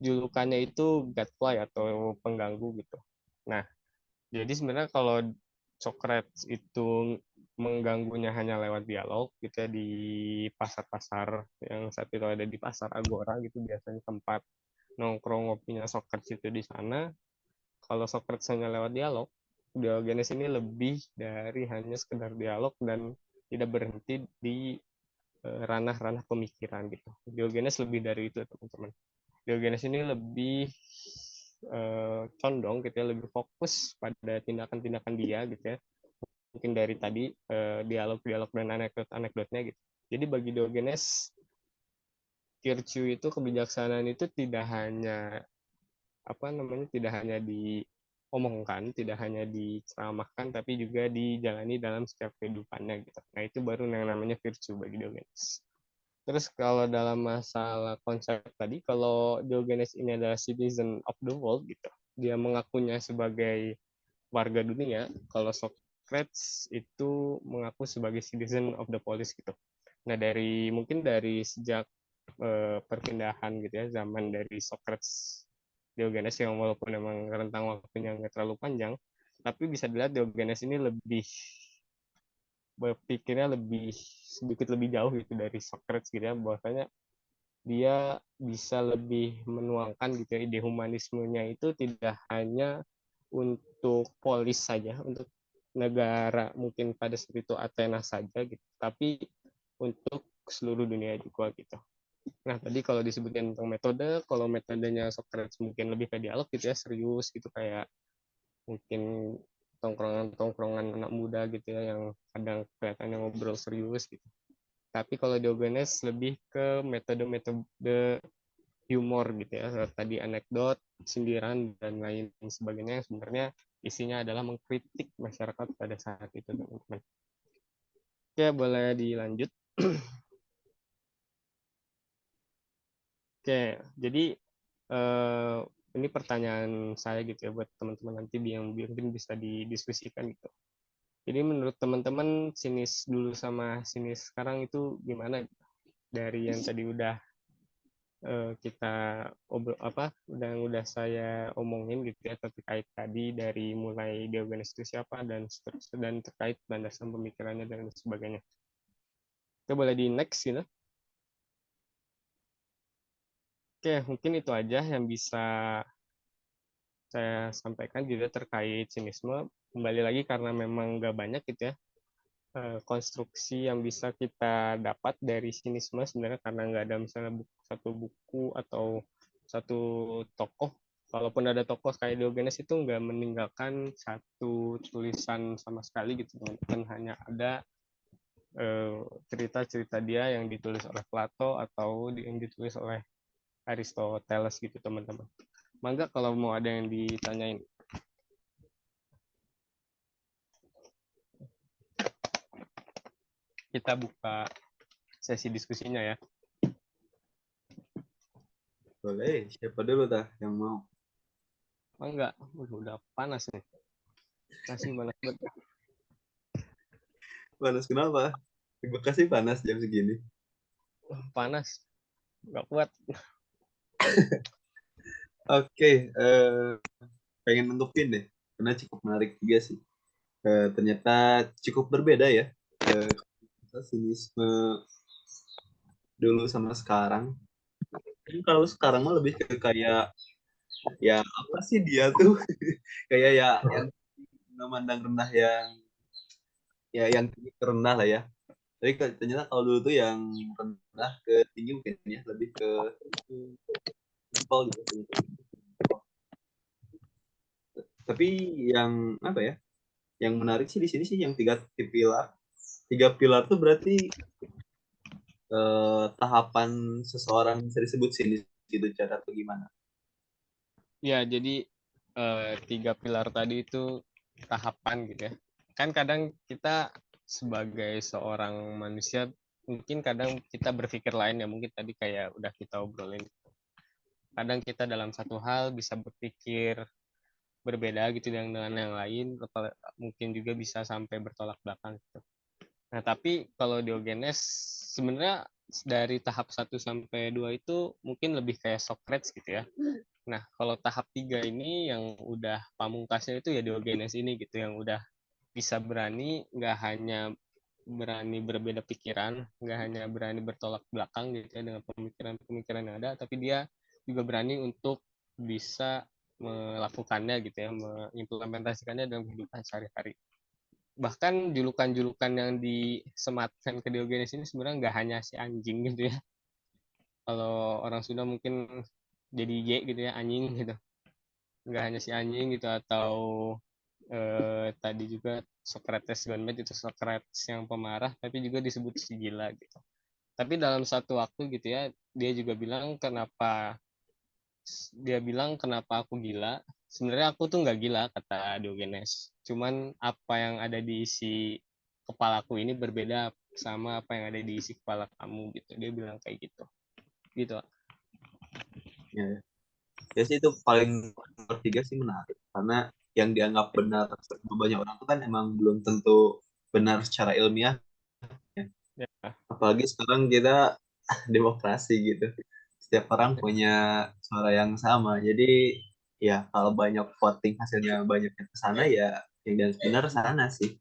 julukannya itu gadfly atau pengganggu gitu. Nah jadi sebenarnya kalau Socrates itu mengganggunya hanya lewat dialog gitu ya di pasar-pasar yang saat itu ada di pasar Agora gitu biasanya tempat nongkrong ngopinya Socrates itu di sana. Kalau Socrates hanya lewat dialog, Diogenes ini lebih dari hanya sekedar dialog dan tidak berhenti di ranah-ranah pemikiran gitu. Diogenes lebih dari itu teman-teman. Diogenes ini lebih condong gitu ya, lebih fokus pada tindakan-tindakan dia gitu ya. Mungkin dari tadi dialog-dialog dan anekdot-anekdotnya gitu. Jadi bagi Diogenes virtue itu kebijaksanaan itu tidak hanya diomongkan, tidak hanya diceramahkan, tapi juga dijalani dalam setiap kehidupannya gitu. Nah itu baru yang namanya virtue bagi Diogenes. Terus kalau dalam masalah konsep tadi, kalau Diogenes ini adalah citizen of the world gitu, dia mengakunya sebagai warga dunia. Kalau Socrates itu mengaku sebagai citizen of the polis gitu. Nah mungkin dari sejak perpindahan gitu ya, zaman dari Socrates Diogenes yang walaupun memang rentang waktunya nggak terlalu panjang, tapi bisa dilihat Diogenes ini lebih berpikirnya sedikit lebih jauh gitu dari Socrates gitu ya, bahwasanya dia bisa lebih menuangkan gitu ya, ide humanismenya itu tidak hanya untuk polis saja, untuk negara mungkin pada saat itu Athena saja gitu, tapi untuk seluruh dunia juga gitu. Nah tadi kalau disebutin tentang metode, kalau metodenya Socrates mungkin lebih ke dialog gitu ya, serius gitu kayak mungkin tongkrongan-tongkrongan anak muda gitu ya yang kadang kelihatannya ngobrol serius gitu. Tapi kalau Diogenes lebih ke metode-metode humor gitu ya, tadi anekdot, sindiran dan lain sebagainya yang sebenarnya isinya adalah mengkritik masyarakat pada saat itu teman-teman. Oke, boleh dilanjut. Oke, jadi eh, ini pertanyaan saya gitu ya buat teman-teman nanti yang mungkin bisa didiskusikan gitu. Jadi menurut teman-teman sinis dulu sama sinis sekarang itu gimana? Dari yang tadi udah kita udah saya omongin gitu ya terkait tadi dari mulai Diogenes itu siapa dan seterusnya dan terkait landasan pemikirannya dan sebagainya. Kita boleh di next gitu. Oke, mungkin itu aja yang bisa saya sampaikan juga terkait sinisme. Kembali lagi karena memang nggak banyak gitu ya konstruksi yang bisa kita dapat dari sinisme sebenarnya karena nggak ada misalnya satu buku atau satu tokoh. Kalaupun ada tokoh kayak Diogenes itu nggak meninggalkan satu tulisan sama sekali gitu teman-teman. Hanya ada cerita-cerita dia yang ditulis oleh Plato atau yang ditulis oleh Aristoteles gitu teman-teman. Mangga kalau mau ada yang ditanyain. Kita buka sesi diskusinya ya. Boleh, siapa dulu dah yang mau? Mangga, udah panas nih. Masih panas banget. Panas kenapa? Di Bekasi panas jam segini. Panas, nggak kuat. Oke, pengen nutupin deh, karena cukup menarik juga sih. Ternyata cukup berbeda ya. Sinisme dulu sama sekarang. Kan kalau sekarang mah lebih ke kayak ya apa sih dia tuh kayak ya yang memandang rendah yang tinggi ke rendah lah ya. Tapi ternyata kalau dulu tuh yang rendah ke tinggi mungkin ya lebih ke simpel gitu. Tapi yang apa ya? Yang menarik sih di sini sih yang pilar. Tiga pilar tuh berarti tahapan seseorang bisa disebut sini gitu cara atau gimana? Ya, jadi tiga pilar tadi itu tahapan gitu ya. Kan kadang kita sebagai seorang manusia mungkin kadang kita berpikir lain ya, mungkin tadi kayak udah kita obrolin. Kadang kita dalam satu hal bisa berpikir berbeda gitu dengan yang lain, mungkin juga bisa sampai bertolak belakang gitu. Nah, tapi kalau Diogenes sebenarnya dari tahap 1 sampai 2 itu mungkin lebih kayak Socrates gitu ya. Nah, kalau tahap 3 ini yang udah pamungkasnya itu ya Diogenes ini gitu, yang udah bisa berani, nggak hanya berani berbeda pikiran, nggak hanya berani bertolak belakang gitu ya dengan pemikiran-pemikiran yang ada, tapi dia juga berani untuk bisa melakukannya gitu ya, mengimplementasikannya dalam kehidupan sehari-hari. Bahkan julukan-julukan yang disematkan ke Diogenes ini sebenarnya nggak hanya si anjing gitu ya. Kalau orang Sunda mungkin jadi Y gitu ya, anjing gitu. Nggak hanya si anjing gitu, atau tadi juga Socrates Gonmet itu Socrates yang pemarah, tapi juga disebut si gila gitu. Tapi dalam satu waktu gitu ya, dia juga bilang kenapa aku gila. Sebenarnya aku tuh nggak gila, kata Diogenes. Cuman apa yang ada di isi kepalaku ini berbeda sama apa yang ada di isi kepala kamu gitu. Dia bilang kayak gitu. Gitu. Ya, ya sih itu paling nomor tiga sih menarik karena yang dianggap benar sama banyak orang itu kan emang belum tentu benar secara ilmiah ya. Ya, Apalagi sekarang kita demokrasi gitu. Setiap orang punya suara yang sama. Jadi ya kalau banyak voting hasilnya banyak yang ke sana ya yang dianggap benar sana sih.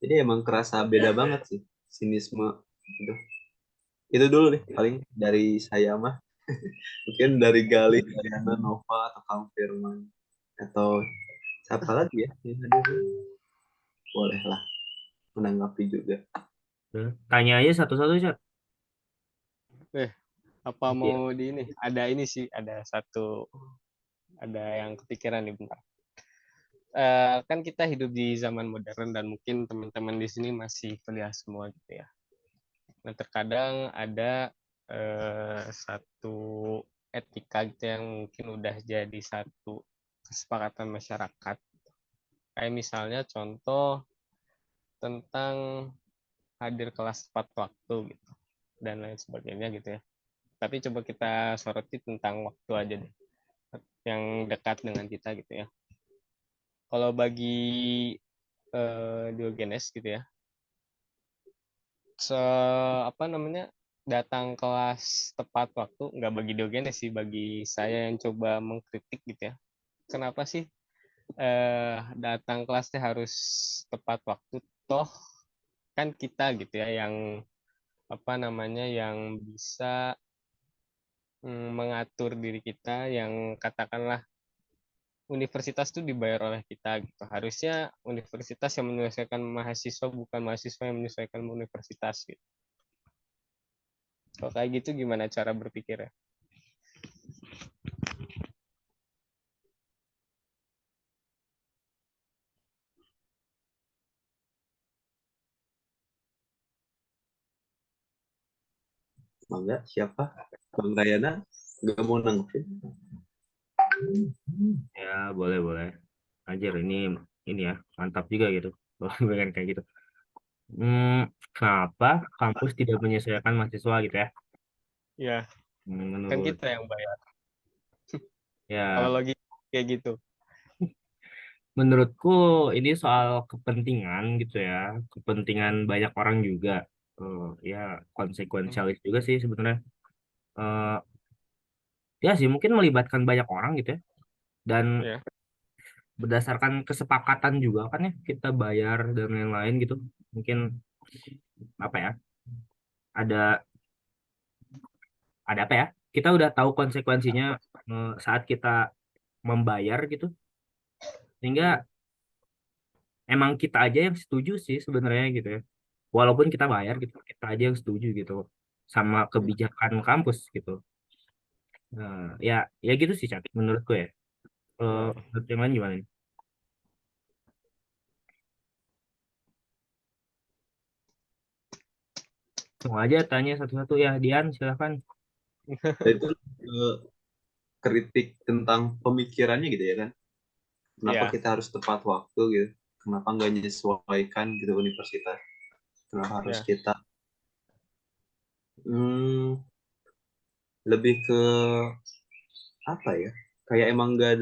Jadi emang kerasa beda banget sih sinisme itu. Itu dulu nih paling dari saya mah. Mungkin dari Galih, Ariana, Nova, atau Kang Firman. Atau siapa lagi ya yang hadir? Bolehlah menanggapi juga. Tanya aja satu-satu, Chat. apa Iya. mau di ini? Ada ini sih, ada yang kepikiran nih bentar. Kan kita hidup di zaman modern dan mungkin teman-teman di sini masih kuliah semua gitu ya. Nah, terkadang ada satu etika gitu yang mungkin udah jadi satu kesepakatan masyarakat. Kayak misalnya contoh tentang hadir kelas tepat waktu gitu dan lain sebagainya gitu ya. Tapi coba kita soroti tentang waktu aja deh, yang dekat dengan kita gitu ya. Kalau bagi Diogenes gitu ya, se apa namanya, datang kelas tepat waktu nggak bagi Diogenes sih, bagi saya yang coba mengkritik gitu ya. Kenapa sih datang kelasnya harus tepat waktu? Toh kan kita gitu ya yang apa namanya, yang bisa mengatur diri kita, yang katakanlah universitas itu dibayar oleh kita gitu. Harusnya universitas yang menyelesaikan mahasiswa, bukan mahasiswa yang menyelesaikan universitas gitu. Kalau kayak gitu gimana cara berpikirnya? Mangga, siapa? Bang Rayana? Nggak mau nanggepin? Ya, boleh. Anjir, ini ya, mantap juga gitu. Kalau pengen kayak gitu. Kenapa kampus tidak menyesuaikan mahasiswa gitu ya? Ya, kan Menurut kita yang bayar. Kalau ya, lagi kayak gitu. menurutku ini soal kepentingan gitu ya, kepentingan banyak orang juga. Ya, konsekuensialis juga sih sebenarnya. Eh, ya sih, mungkin melibatkan banyak orang gitu ya. Dan Ya, berdasarkan kesepakatan juga kan ya, kita bayar dan lain-lain gitu. Mungkin apa ya? Ada ada apa ya? Kita udah tahu konsekuensinya saat kita membayar gitu. Sehingga emang kita aja yang setuju sih sebenarnya gitu ya. walaupun kita bayar gitu, kita aja yang setuju gitu sama kebijakan kampus gitu. Ya ya gitu sih Cak, menurutku ya. Ya. Menurut yang lain gimana nih? Langsung aja tanya satu-satu ya, Dian silakan. Dan itu kritik tentang pemikirannya gitu ya kan. Kenapa Ya. kita harus tepat waktu gitu? Kenapa nggak menyesuaikan gitu universitas? Kenapa harus Ya. kita hmm, lebih ke apa ya? Kayak emang nggak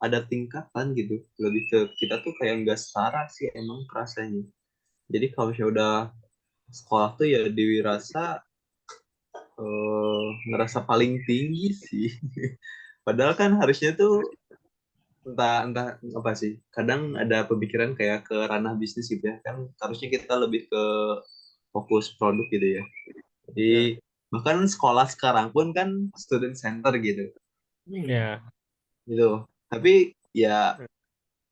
ada tingkatan gitu. Lebih ke kita tuh kayak nggak setara sih emang rasanya. Jadi kalau misalnya udah sekolah tuh ya dirasa ngerasa paling tinggi sih. Padahal kan harusnya tuh entah entah apa sih. Kadang ada pemikiran kayak ke ranah bisnis gitu ya. Kan harusnya kita lebih ke fokus produk gitu ya. Jadi Ya. bahkan sekolah sekarang pun kan student center gitu. Ya. Gitu. Tapi ya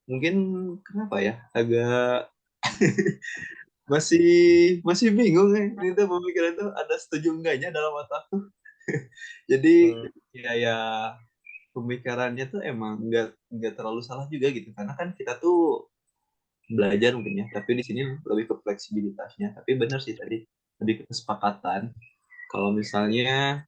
mungkin kenapa ya agak masih masih bingung ya. Ini tuh pemikiran tuh ada setuju enggaknya dalam otakku. Jadi Hmm. ya pemikirannya tuh emang nggak terlalu salah juga gitu karena kan kita tuh belajar mungkin ya tapi di sini lebih ke fleksibilitasnya tapi benar sih tadi lebih ke kesepakatan kalau misalnya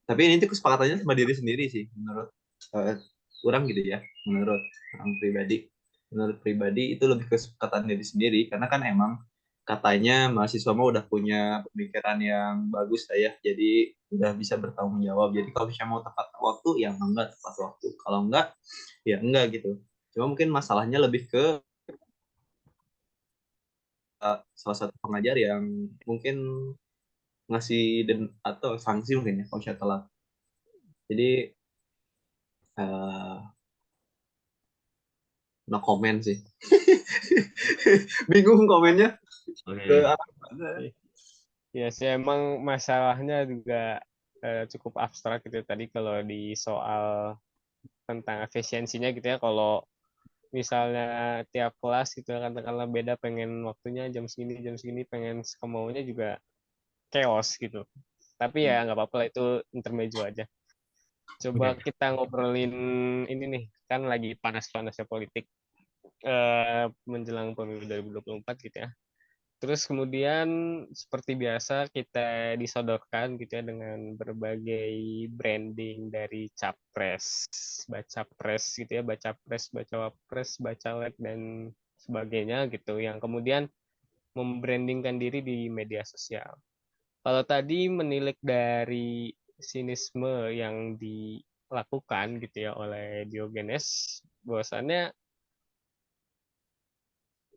tapi ini tuh kesepakatannya sama diri sendiri sih menurut eh, orang gitu ya menurut orang pribadi menurut pribadi itu lebih ke kesepakatan diri sendiri karena kan emang katanya mahasiswa mah udah punya pemikiran yang bagus lah ya jadi udah bisa bertanggung jawab jadi kalau misalnya mau tepat waktu ya enggak tepat waktu kalau enggak ya enggak gitu cuma mungkin masalahnya lebih ke salah satu pengajar yang mungkin ngasih dan atau sanksi mungkin ya kalau saya telat jadi uh, no comment sih bingung komennya ke Oke. arah mana. Ya sih emang masalahnya juga cukup abstrak gitu tadi kalau di soal tentang efisiensinya gitu ya kalau misalnya tiap kelas gitu katakanlah beda pengen waktunya jam segini pengen kemaunya juga chaos gitu tapi ya nggak apa-apa lah, itu intermezzo aja. Coba Oke. kita ngobrolin ini nih kan lagi panas-panasnya politik menjelang pemilu 2024 gitu ya. Terus kemudian seperti biasa kita disodorkan gitu ya dengan berbagai branding dari capres, baca pres gitu ya, baca pres, baca wapres, baca lek dan sebagainya gitu yang kemudian membrandingkan diri di media sosial. Kalau tadi menilik dari sinisme yang dilakukan gitu ya oleh Diogenes, bahwasannya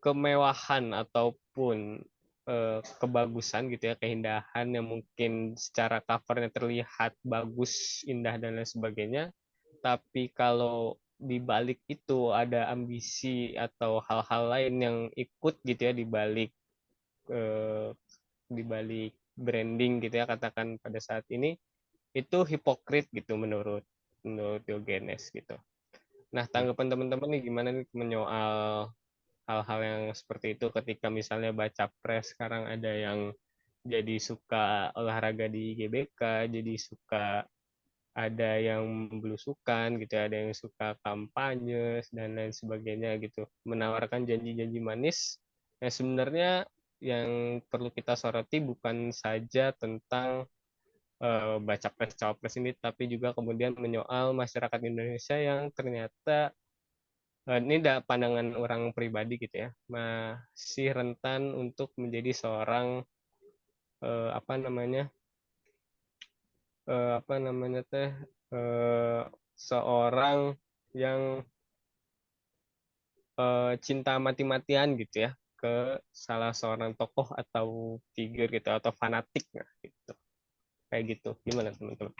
kemewahan ataupun kebagusan gitu ya, keindahan yang mungkin secara covernya terlihat bagus, indah dan lain sebagainya, tapi kalau di balik itu ada ambisi atau hal-hal lain yang ikut gitu ya eh, di balik branding gitu ya katakan pada saat ini itu hipokrit gitu menurut Diogenes gitu. Nah, tanggapan teman-teman nih gimana nih menyoal hal-hal yang seperti itu ketika misalnya baca pres sekarang ada yang jadi suka olahraga di GBK, jadi suka ada yang belusukan gitu, ada yang suka kampanye dan lain sebagainya gitu, menawarkan janji-janji manis. Yang sebenarnya yang perlu kita soroti bukan saja tentang baca pres cawapres ini, tapi juga kemudian menyoal masyarakat Indonesia yang ternyata ini pandangan orang pribadi gitu ya, masih rentan untuk menjadi seorang apa namanya apa namanya teh eh, seorang yang cinta mati-matian gitu ya ke salah seorang tokoh atau figur gitu atau fanatik nah, gitu. Kayak gitu. Gimana teman-teman?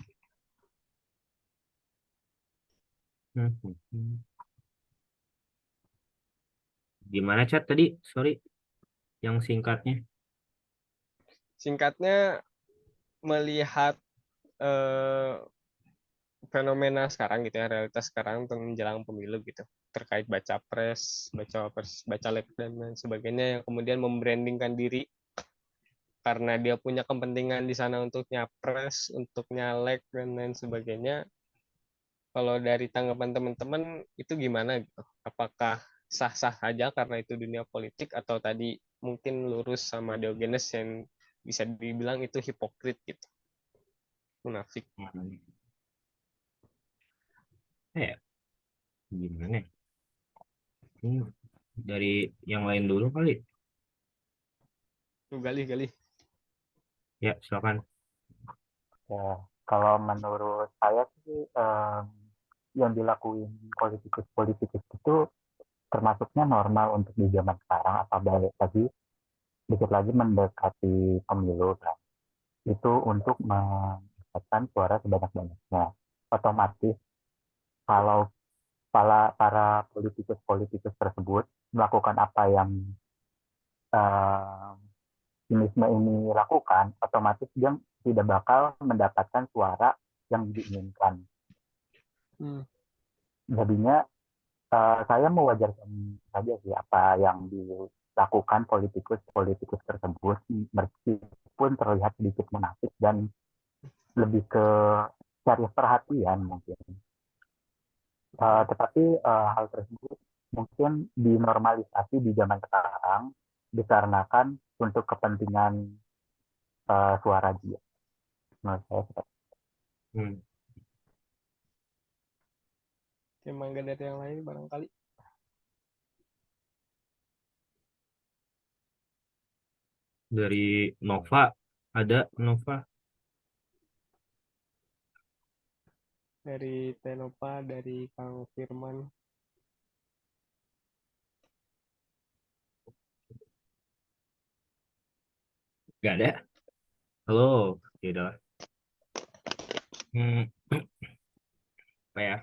Gimana chat tadi? Sorry, yang singkatnya. Singkatnya melihat eh, fenomena sekarang gitu ya, realitas sekarang menjelang pemilu gitu, terkait baca pres, baca lek dan lain sebagainya yang kemudian membrandingkan diri karena dia punya kepentingan di sana untuk nyapres, untuk nyalek dan lain sebagainya. Kalau dari tanggapan teman-teman itu gimana gitu? Apakah sah-sah saja karena itu dunia politik atau tadi mungkin lurus sama Diogenes yang bisa dibilang itu hipokrit gitu, munafik? Ya, gimana ya? Ini dari yang lain dulu kali. Lu gali-gali. Ya, silakan. Ya, kalau menurut saya sih yang dilakuin politikus-politikus itu termasuknya normal untuk di zaman sekarang, apalagi lagi sedikit lagi mendekati pemilu kan. Itu untuk mendapatkan suara sebanyak-banyaknya. Otomatis kalau para politikus-politikus tersebut melakukan apa yang eh, sinisme ini lakukan, otomatis dia tidak bakal mendapatkan suara yang diinginkan. Jadinya saya mewajarkan saja sih apa yang dilakukan politikus-politikus tersebut, meskipun terlihat sedikit munafik dan lebih ke cari perhatian mungkin. Tetapi hal tersebut mungkin dinormalisasi di zaman sekarang dikarenakan untuk kepentingan suara dia. Menurut saya seperti Hmm. Oke, mangga dari yang lain barangkali. Dari Nova, ada Nova. Dari Tenopa, dari Kang Firman. Gak ada. Halo, ya udah. Hmm, apa ya?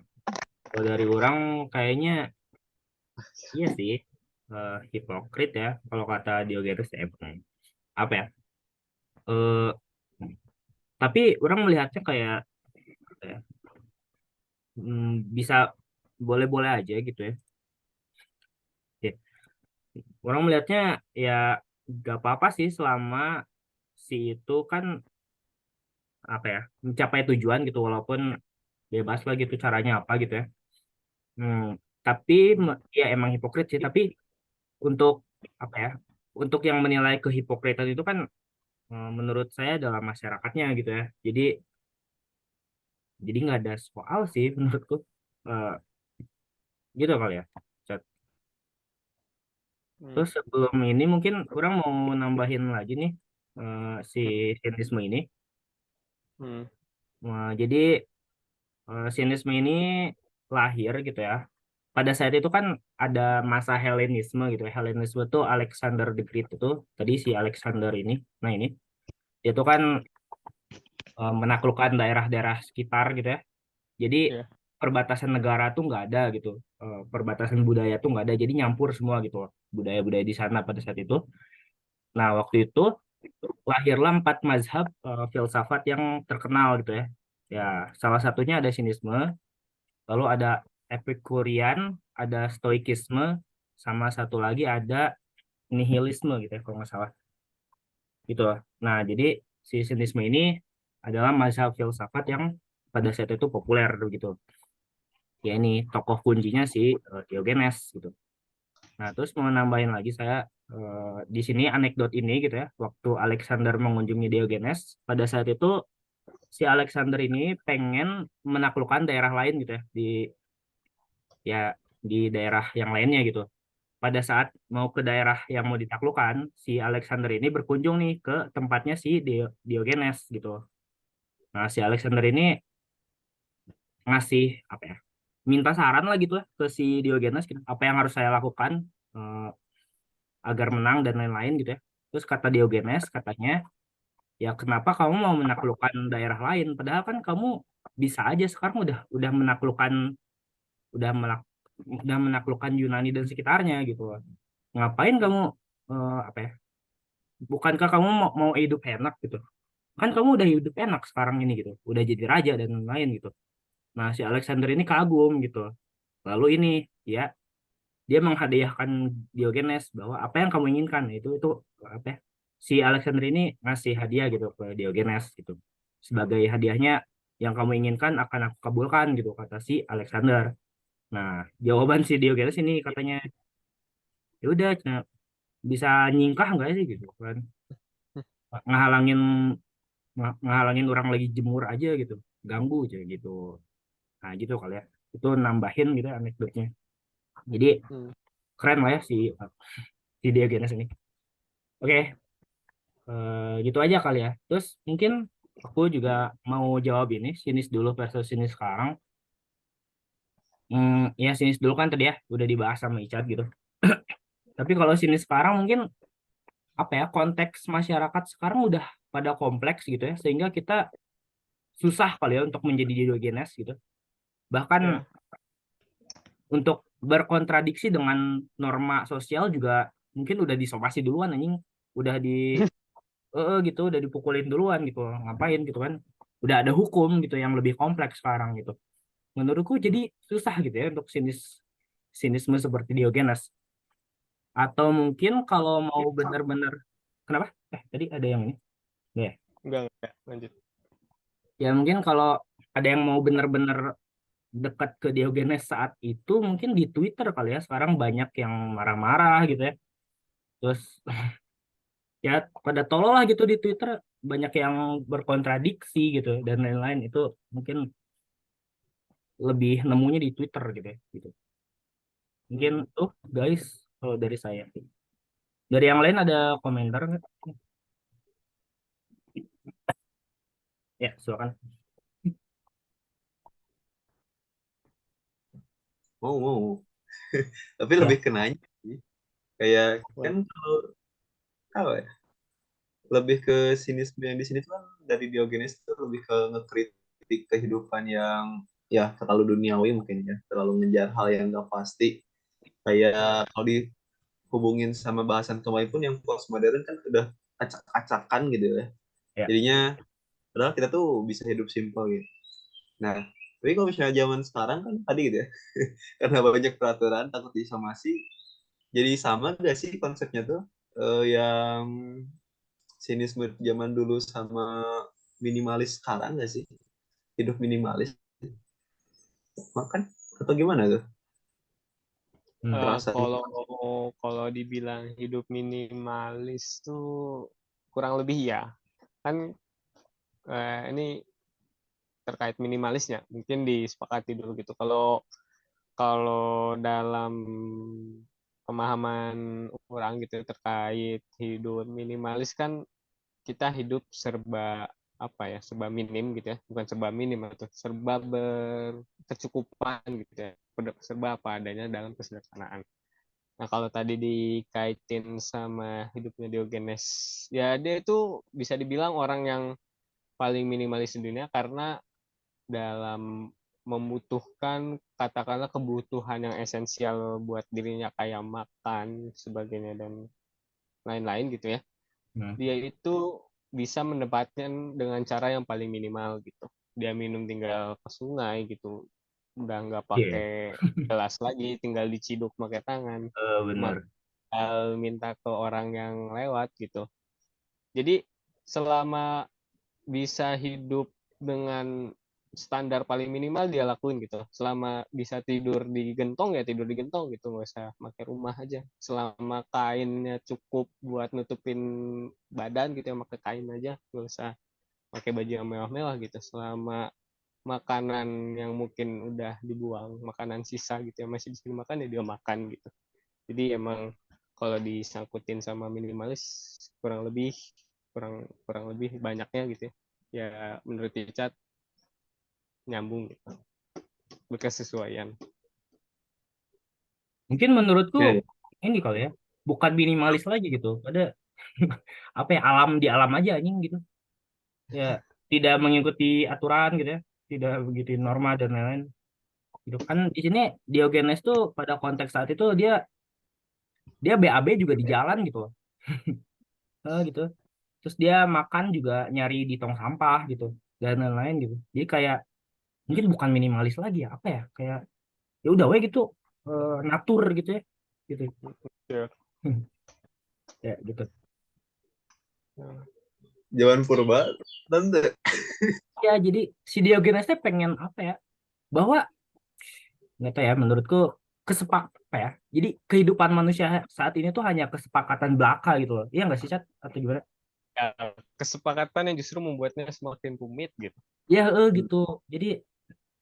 Kalau dari orang kayaknya iya sih, hipokrit ya. Kalau kata Diogenes emang apa ya? Eh, tapi orang melihatnya kayak apa ya, bisa boleh-boleh aja gitu ya. Ya, orang melihatnya ya gak apa-apa sih selama si itu kan apa ya mencapai tujuan gitu walaupun bebas lah gitu caranya apa gitu ya. Hmm, tapi ya emang hipokrit sih. Tapi untuk apa ya? Untuk yang menilai kehipokritan itu kan menurut saya dalam masyarakatnya gitu ya. Jadi nggak ada soal sih menurutku. Eh, gitu kali ya. Chat. Terus sebelum ini mungkin orang mau nambahin lagi nih si sinisme ini. Jadi sinisme ini lahir gitu ya. Pada saat itu kan ada masa Helenisme gitu ya. Helenisme itu Alexander the Great itu tadi si Alexander ini. Nah ini dia tuh kan menaklukkan daerah-daerah sekitar gitu ya. Jadi Iya. perbatasan negara tuh nggak ada gitu. Perbatasan budaya tuh nggak ada. Jadi nyampur semua gitu budaya-budaya di sana pada saat itu. Nah waktu itu lahirlah 4 mazhab filsafat yang terkenal gitu ya. Ya salah satunya ada sinisme, lalu ada Epikurean, ada Stoikisme, sama satu lagi ada nihilisme gitu ya kalau nggak salah gitu. Nah jadi si sinisme ini adalah mazhab filsafat yang pada saat itu populer gitu. Ya ini tokoh kuncinya si Diogenes gitu. Nah terus mau nambahin lagi saya di sini anekdot ini gitu ya. Waktu Alexander mengunjungi Diogenes pada saat itu si Alexander ini pengen menaklukkan daerah lain gitu ya ya di daerah yang lainnya gitu. Pada saat mau ke daerah yang mau ditaklukkan, si Alexander ini berkunjung nih ke tempatnya si Diogenes gitu. Nah, si Alexander ini ngasih apa ya? Minta saran lah gitu lah ke si Diogenes gitu. Apa yang harus saya lakukan eh, agar menang dan lain-lain gitu ya. Terus kata Diogenes katanya, ya kenapa kamu mau menaklukkan daerah lain? Padahal kan kamu bisa aja sekarang udah menaklukkan udah melak, udah menaklukkan Yunani dan sekitarnya gitu loh. Ngapain kamu apa ya? Bukankah kamu mau hidup enak gitu? Kan kamu udah hidup enak sekarang ini gitu. Udah jadi raja dan lain-lain gitu. Nah, si Alexander ini kagum gitu. Lalu ini ya dia menghadiahkan Diogenes bahwa apa yang kamu inginkan itu apa ya, si Alexander ini ngasih hadiah gitu ke Diogenes gitu. Sebagai hadiahnya yang kamu inginkan akan aku kabulkan gitu kata si Alexander. Nah, jawaban si Diogenes ini katanya ya udah bisa nyingkah nggak sih gitu kan, ngehalangin ngehalangin orang lagi jemur aja gitu, ganggu aja gitu. Nah gitu kali ya, itu nambahin gitu anekdotnya. Jadi Hmm. keren lah ya si Diogenes ini. Oke, gitu aja kali ya. Terus mungkin aku juga mau jawab ini sinis dulu versus sinis sekarang. Ya sinis dulu kan tadi ya udah dibahas sama Icat gitu. Tapi kalau sinis sekarang mungkin apa ya, konteks masyarakat sekarang udah pada kompleks gitu ya, sehingga kita susah kali ya untuk menjadi Diogenes gitu. Bahkan Ya. untuk berkontradiksi dengan norma sosial juga mungkin udah disomasi duluan anjing, udah gitu udah dipukulin duluan gitu, ngapain gitu kan, udah ada hukum gitu yang lebih kompleks sekarang gitu. Menurutku jadi susah gitu ya untuk sinisme seperti Diogenes. Atau mungkin kalau mau benar-benar, kenapa tadi ada yang ini ya, Enggak, lanjut. ya mungkin kalau ada yang mau benar-benar dekat ke Diogenes saat itu mungkin di Twitter kali ya, sekarang banyak yang marah-marah gitu ya. Terus ya pada tolol lah gitu di Twitter, banyak yang berkontradiksi gitu dan lain-lain. Itu mungkin lebih nemunya di Twitter gitu ya gitu. Mungkin tuh guys kalau dari saya. Dari yang lain ada komentar nggak? Ya silakan. Mau. Tapi Ya. lebih ke nanya sih. Kayak kan Boleh. kalau apa ya? Lebih ke sinisme yang di sini tuh kan dari Diogenes tuh lebih ke ngekritik kehidupan yang ya terlalu duniawi mungkin ya, terlalu ngejar hal yang gak pasti. Kayak kalau dihubungin sama bahasan kemarin pun yang postmodern kan udah acak-acakan gitu ya. Ya. Jadinya padahal kita tuh bisa hidup simpel gitu. Nah, tapi kalau misalnya zaman sekarang kan tadi gitu ya, karena banyak peraturan takut disomasi, jadi sama gak sih konsepnya tuh yang sinisme zaman dulu sama minimalis sekarang gak sih? Hidup minimalis makan atau gimana tuh? Hmm. Terasa Kalau kalau dibilang hidup minimalis tuh kurang lebih ya. Kan ini terkait minimalisnya mungkin disepakati dulu gitu. Kalau kalau dalam pemahaman orang gitu terkait hidup minimalis kan kita hidup serba apa ya, serba minim gitu ya, bukan serba minim atau serba berkecukupan gitu ya, serba apa adanya dalam kesederhanaan. Nah, kalau tadi dikaitin sama hidupnya Diogenes, ya dia itu bisa dibilang orang yang paling minimalis di dunia karena dalam membutuhkan katakanlah kebutuhan yang esensial buat dirinya kayak makan sebagainya dan lain-lain gitu ya, Hmm. dia itu bisa mendapatkan dengan cara yang paling minimal gitu. Dia minum tinggal ke sungai gitu, udah nggak Iya. pakai gelas lagi, tinggal diciduk pakai tangan, Bener. minta ke orang yang lewat gitu. Jadi selama bisa hidup dengan standar paling minimal dia lakuin gitu. Selama bisa tidur di gentong ya tidur di gentong gitu, nggak usah pakai rumah aja. Selama kainnya cukup buat nutupin badan gitu ya, pakai kain aja, nggak usah pakai baju yang mewah-mewah gitu. Selama makanan yang mungkin udah dibuang, makanan sisa gitu ya masih bisa dimakan ya dia makan gitu. Jadi emang kalau disangkutin sama minimalis kurang lebih kurang kurang lebih banyaknya gitu ya. Ya menurut Icat nyambung gitu. Berkesesuaian. Mungkin menurutku ya, ya. ini kali ya, bukan minimalis lagi gitu. Ada apa ya, alam di alam aja anjing gitu. Ya tidak mengikuti aturan gitu ya, tidak begitu norma dan lain-lain. Gitu kan di sini Diogenes tuh pada konteks saat itu dia dia BAB juga di jalan gitu loh. Gitu. Terus dia makan juga nyari di tong sampah gitu dan lain-lain gitu. Jadi kayak mungkin bukan minimalis lagi ya, apa ya, kayak ya udah we gitu, natur gitu ya, gitu. Iya. Ya gitu. Zaman purba, tante. Ya jadi si Diogenesnya pengen apa ya, bahwa nggak tahu ya, menurutku apa ya, jadi kehidupan manusia saat ini tuh hanya kesepakatan belaka gitu loh, iya nggak sih Chat, atau gimana? Ya, kesepakatan yang justru membuatnya semakin rumit gitu. Ya gitu, jadi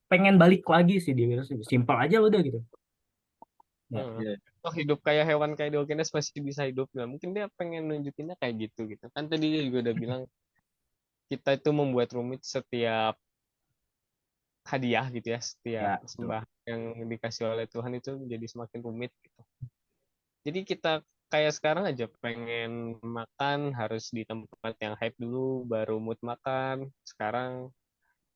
pengen balik lagi sih Diogenes, simpel aja udah gitu ya. Hmm. Oh, hidup kayak hewan kayak Diogenes masih bisa hidup. Nah, mungkin dia pengen nunjukinnya kayak gitu. Kan tadi dia juga udah bilang kita itu membuat rumit setiap hadiah gitu ya, setiap Ya betul. sembah yang dikasih oleh Tuhan itu menjadi semakin rumit gitu. Jadi kita kayak sekarang aja pengen makan harus di tempat yang hype dulu baru mood makan. Sekarang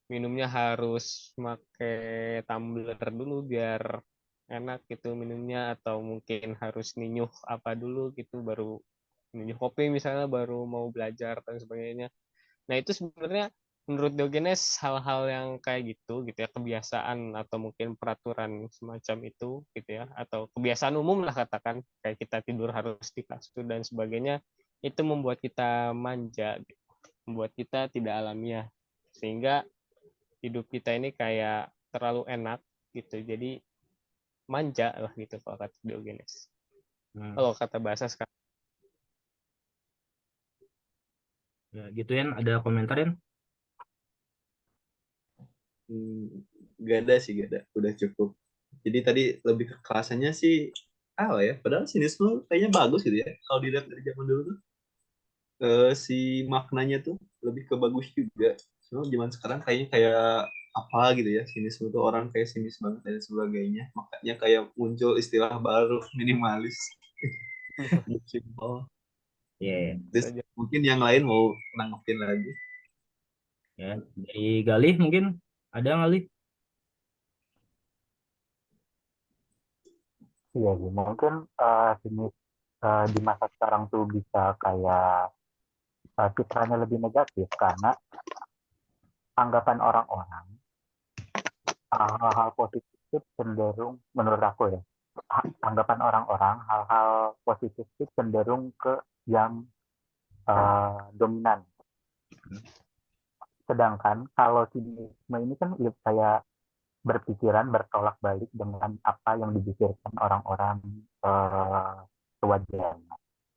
minumnya harus pakai tumbler dulu biar enak gitu minumnya, atau mungkin harus ninyuh apa dulu gitu baru ninyuh kopi misalnya baru mau belajar dan sebagainya. Nah, itu sebenarnya menurut Diogenes hal-hal yang kayak gitu ya, kebiasaan atau mungkin peraturan semacam itu gitu ya, atau kebiasaan umum lah katakan, kayak kita tidur harus di kasur dan sebagainya, itu membuat kita manja gitu. Membuat kita tidak alamiah, sehingga hidup kita ini kayak terlalu enak gitu. Jadi manja lah gitu kalau kata Diogenes. Hmm. Kalau kata bahasa sekarang. Ya gitu ya, ada komentar ya. Gak ada sih, gak ada. Udah cukup. Jadi tadi lebih ke kelasannya sih, apa ya? Padahal sinisme kayaknya bagus gitu ya. Kalau dilihat dari zaman dulu tuh, si maknanya tuh lebih ke bagus juga. Cuma zaman sekarang kayaknya kayak apa gitu ya, sinisme tuh orang kayak sinis banget dan sebagainya. Makanya kayak muncul istilah baru, minimalis. Simple. Ya, ya. Terus Saja. mungkin yang lain mau nanggepin lagi. Ya. Dari Galih mungkin ada Galih. Iya sih, mungkin jenis di masa sekarang tuh bisa kayak citranya lebih negatif karena anggapan orang-orang hal-hal positif itu cenderung menurut aku ya, anggapan orang-orang hal-hal positif itu cenderung ke yang dominan. Sedangkan kalau sinisme ini kan kayak berpikiran bertolak balik dengan apa yang dipikirkan orang-orang eh, kewajaran.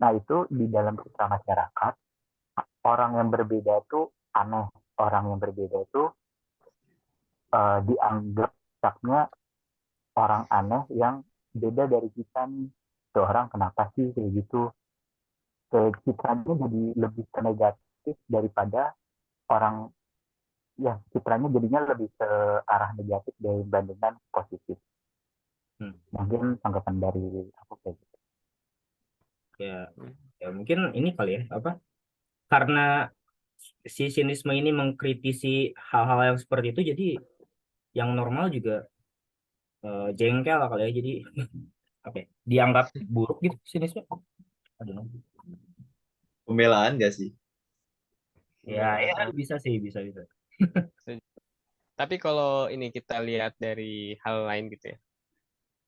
Nah, itu di dalam citra masyarakat, orang yang berbeda itu aneh. Orang yang berbeda itu dianggap capnya orang aneh yang beda dari kita nih. Tuh orang kenapa sih kayak gitu? Citranya jadi lebih ke negatif daripada orang, ya citranya jadinya lebih ke arah negatif dibandingkan positif. Hmm. Mungkin tanggapan dari aku kayak gitu. Ya, ya mungkin ini kali ya, apa? Karena si sinisme ini mengkritisi hal-hal yang seperti itu, jadi yang normal juga jengkel lah kali ya. Jadi apa ya, dianggap buruk gitu sinisme. Aduh. Pembelaan gak sih? Ya, ya Pembelaan. bisa sih, bisa bisa. Tapi kalau ini kita lihat dari hal lain gitu ya,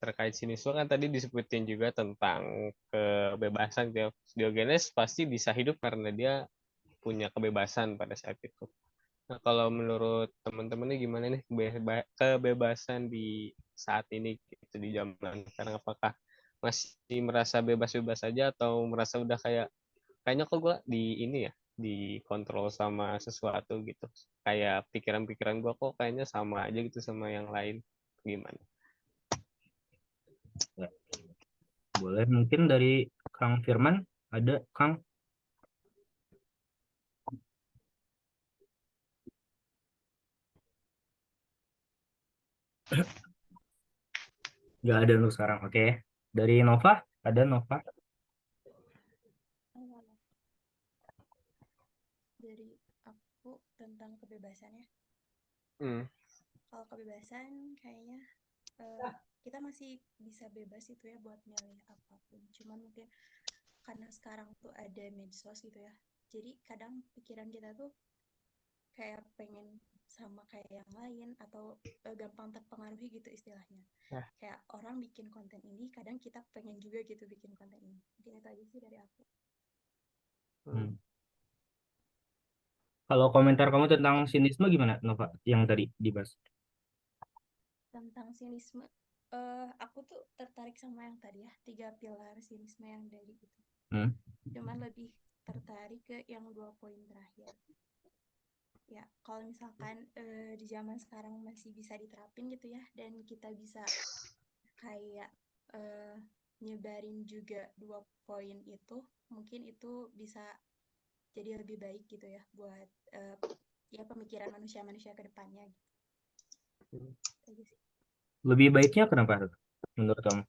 terkait sinisme kan tadi disebutin juga tentang kebebasan gitu ya. Diogenes pasti bisa hidup karena dia punya kebebasan pada saat itu. Nah, kalau menurut teman-teman ini gimana nih kebebasan di saat ini gitu, di zaman sekarang, apakah masih merasa bebas-bebas saja atau merasa udah kayaknya kok gue di ini ya dikontrol sama sesuatu gitu, kayak pikiran-pikiran gue kok kayaknya sama aja gitu sama yang lain, gimana? Ya, boleh mungkin dari Kang Firman, ada Kang? Nggak ada untuk sekarang. Oke. Dari Nova, ada Nova. Dari aku tentang kebebasannya. Hmm. Kalau kebebasan kayaknya kita masih bisa bebas itu ya buat milih apapun. Cuman mungkin karena sekarang tuh ada medsos gitu ya. Jadi kadang pikiran kita tuh kayak pengen sama kayak yang lain atau gampang terpengaruhi gitu istilahnya. Nah. Kayak orang bikin konten ini, kadang kita pengen juga gitu bikin konten ini. Mungkin itu aja sih dari aku. Kalau komentar kamu tentang sinisme gimana, Nova, yang tadi dibahas? Tentang sinisme, aku tuh tertarik sama yang tadi ya, 3 pilar sinisme yang dari itu. Cuman lebih tertarik ke yang 2 poin terakhir. Ya, kalau misalkan di zaman sekarang masih bisa diterapin gitu ya, dan kita bisa kayak nyebarin juga 2 poin itu, mungkin itu bisa jadi lebih baik gitu ya buat ya pemikiran manusia-manusia ke depannya gitu. Aja sih. Lebih baiknya kenapa menurut kamu?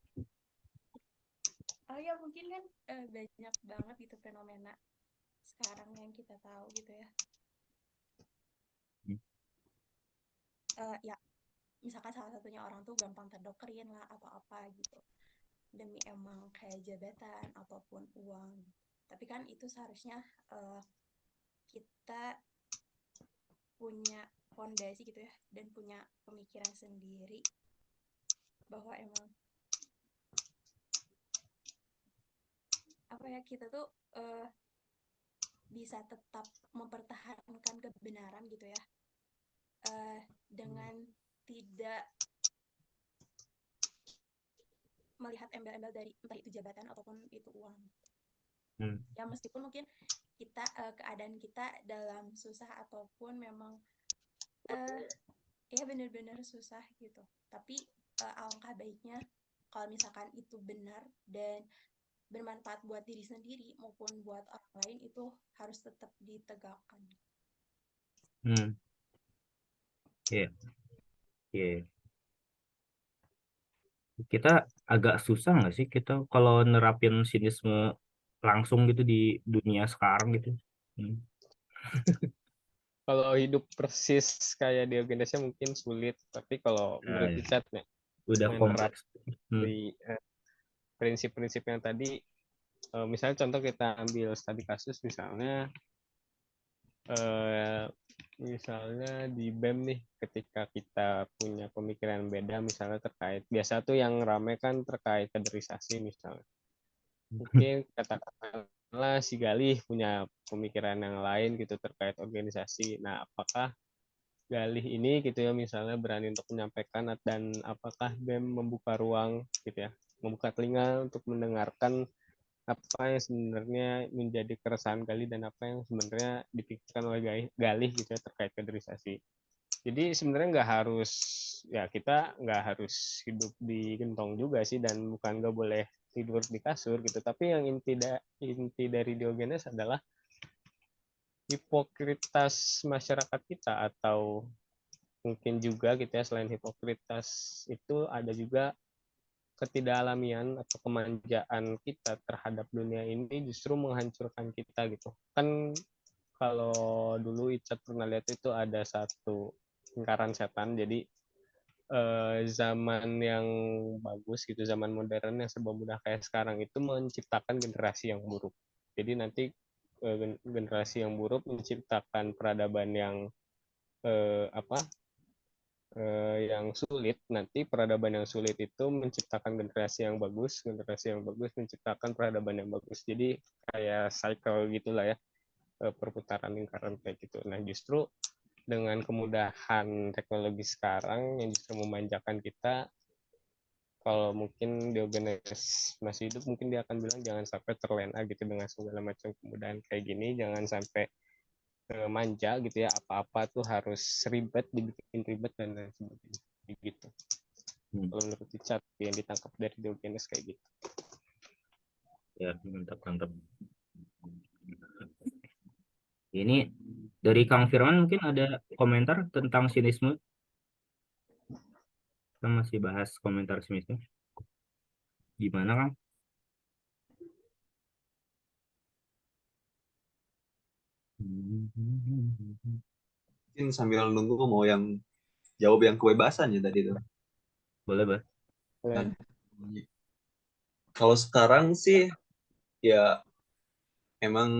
Oh ya mungkin kan banyak banget gitu fenomena sekarang yang kita tahu gitu ya. Ya misalkan salah satunya orang tuh gampang terdoktrin lah atau apa gitu demi emang kayak jabatan ataupun uang. Tapi kan itu seharusnya kita punya fondasi gitu ya dan punya pemikiran sendiri bahwa emang apa ya, kita tuh bisa tetap mempertahankan kebenaran gitu ya dengan tidak melihat embel-embel dari entah itu jabatan ataupun itu uang. Ya meskipun mungkin kita keadaan kita dalam susah ataupun memang ya benar-benar susah gitu, tapi alangkah baiknya kalau misalkan itu benar dan bermanfaat buat diri sendiri maupun buat orang lain, itu harus tetap ditegakkan. Kita agak susah nggak sih kita kalau nerapin sinisme langsung gitu di dunia sekarang gitu? Kalau hidup persis kayak Diogenesnya mungkin sulit, tapi kalau menurut Richard nih, udah kompleks. di prinsip-prinsip yang tadi, misalnya contoh kita ambil studi kasus misalnya di BEM nih, ketika kita punya pemikiran beda misalnya terkait, biasa tuh yang rame kan terkait kaderisasi misalnya. Mungkin katakanlah si Galih punya pemikiran yang lain gitu terkait organisasi. Nah, apakah Galih ini gitu ya misalnya berani untuk menyampaikan, dan apakah BEM membuka ruang gitu ya, membuka telinga untuk mendengarkan apa yang sebenarnya menjadi keresahan Galih dan apa yang sebenarnya dipikirkan oleh Galih gitu ya terkait kaderisasi. Jadi sebenarnya kita nggak harus hidup di gentong juga sih, dan bukan nggak boleh tidur di kasur gitu. Tapi yang inti dari Diogenes adalah hipokritas masyarakat kita, atau mungkin juga gitu ya, selain hipokritas itu ada juga ketidakalamian atau kemanjaan kita terhadap dunia ini justru menghancurkan kita gitu. Kan kalau dulu Icat pernah lihat itu ada satu lingkaran setan. Jadi zaman yang bagus gitu, zaman modern yang serba mudah kayak sekarang itu menciptakan generasi yang buruk. Jadi nanti generasi yang buruk menciptakan peradaban yang yang sulit. Nanti peradaban yang sulit itu menciptakan generasi yang bagus menciptakan peradaban yang bagus. Jadi kayak cycle gitulah ya, perputaran lingkaran kayak gitu. Nah justru dengan kemudahan teknologi sekarang yang justru memanjakan kita, kalau mungkin Diogenes masih hidup mungkin dia akan bilang jangan sampai terlena gitu dengan segala macam kemudahan kayak gini, jangan sampai manja gitu ya, apa-apa tuh harus ribet, dibikin ribet dan lain sebagainya gitu. Kalau menurut Richard yang ditangkap dari Diogenes kayak gitu. Ya, mantap. Ini dari Kang Firman mungkin ada komentar tentang sinisme. Kita masih bahas komentar sinisme. Gimana, Kang? Mungkin sambil nunggu mau yang jawab yang kebebasan ya tadi itu. Boleh, Bah. Nah, kalau sekarang sih ya emang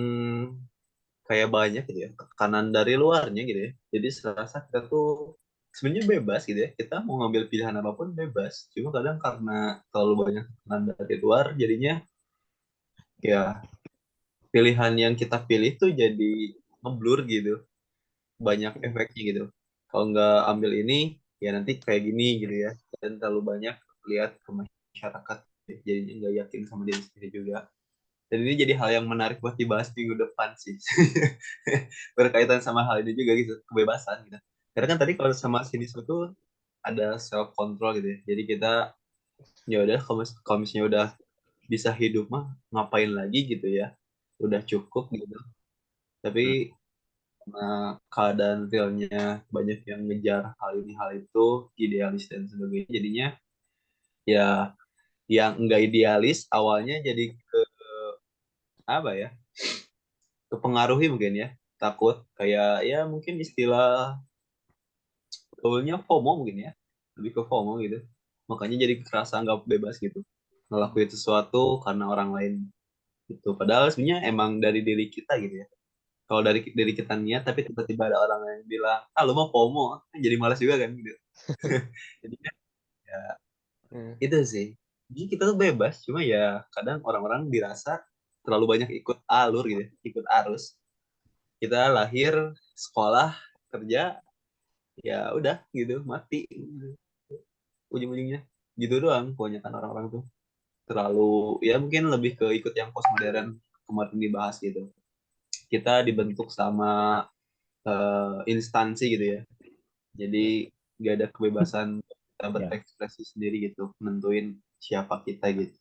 kayak banyak gitu ya tekanan dari luarnya gitu ya. Jadi serasa kita tuh sebenarnya bebas gitu ya. Kita mau ngambil pilihan apapun bebas. Cuma kadang karena terlalu banyak tekanan dari luar, jadinya ya pilihan yang kita pilih tuh jadi ngeblur gitu. Banyak efeknya gitu. Kalau nggak ambil ini, ya nanti kayak gini gitu ya. Dan terlalu banyak lihat ke masyarakat, jadinya nggak yakin sama diri sendiri juga. Dan ini jadi hal yang menarik buat dibahas minggu depan sih. Berkaitan sama hal ini juga gitu, kebebasan gitu. Karena kan tadi kalau sama sinisme tuh ada self control gitu ya. Jadi kita ya udah kalau misalnya udah bisa hidup mah ngapain lagi gitu ya. Udah cukup gitu. Hmm. Tapi keadaan realnya banyak yang ngejar hal ini hal itu, idealis dan sebagainya, jadinya ya yang enggak idealis awalnya jadi ke apa ya, kepengaruhi mungkin ya, takut kayak ya mungkin istilah gaulnya FOMO mungkin ya, lebih ke FOMO gitu, makanya jadi kerasa nggak bebas gitu ngelakuin sesuatu karena orang lain gitu, padahal sebenarnya emang dari diri kita gitu ya. Kalau dari diri kita niat tapi tiba-tiba ada orang yang bilang ah lu mau FOMO, kan jadi malas juga kan gitu. Jadi ya itu sih, jadi kita tuh bebas, cuma ya kadang orang-orang dirasa terlalu banyak ikut alur gitu, ikut arus. Kita lahir, sekolah, kerja, ya udah gitu mati ujung-ujungnya gitu doang. Kebanyakan orang-orang tuh terlalu ya mungkin lebih ke ikut yang postmodern kemarin dibahas gitu. Kita dibentuk sama instansi gitu ya, jadi gak ada kebebasan kita berekspresi sendiri gitu, nentuin siapa kita gitu,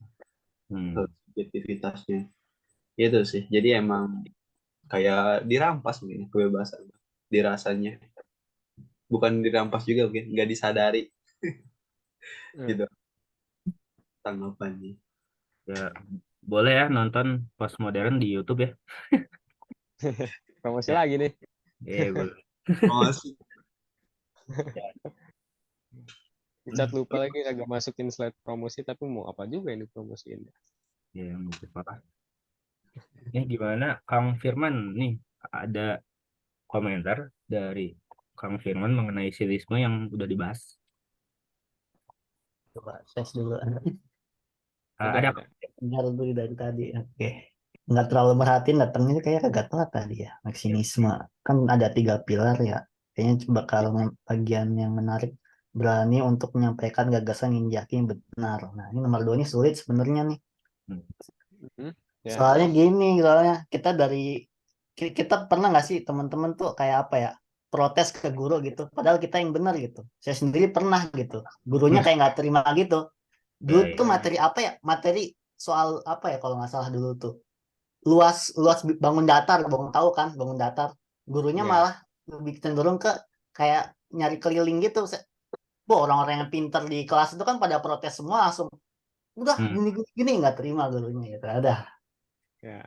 subjektivitasnya itu sih. Jadi emang kayak dirampas mungkin kebebasan dirasanya, bukan dirampas juga mungkin nggak disadari gitu tanggapannya. Ya, boleh ya nonton postmodern di YouTube ya. Promosi Ya, lagi nih. boleh. Masih Dicat lupa lagi agak masukin slide promosi, tapi mau apa juga ini promosiin. Ya, mungkin apa. Gimana Kang Firman nih, ada komentar dari Kang Firman mengenai sinisme yang udah dibahas. Coba tes dulu. Ada apa? Dengar dulu dari tadi. Oke. Nggak terlalu merhatiin, datangnya kayak kagak telat tadi ya. Maksimisme. Kan ada 3 pilar ya. Kayaknya bakal bagian yang menarik. Berani untuk menyampaikan gagasan yang yakin benar. Nah, ini nomor 2 ini sulit sebenarnya nih. Ya. Soalnya gini, soalnya kita pernah nggak sih teman-teman tuh kayak apa ya, protes ke guru gitu. Padahal kita yang benar gitu. Saya sendiri pernah gitu. Gurunya kayak nggak terima gitu. Dulu Ya, tuh ya. materi apa ya? Materi soal apa ya kalau nggak salah dulu tuh. Luas luas bangun datar, bangun tahu kan, bangun datar. Gurunya Ya. malah lebih cenderung ke kayak nyari keliling gitu. Orang-orang yang pinter di kelas itu kan pada protes semua langsung. Udah gini gini gini nggak terima gurunya gitu. Ada. Ya.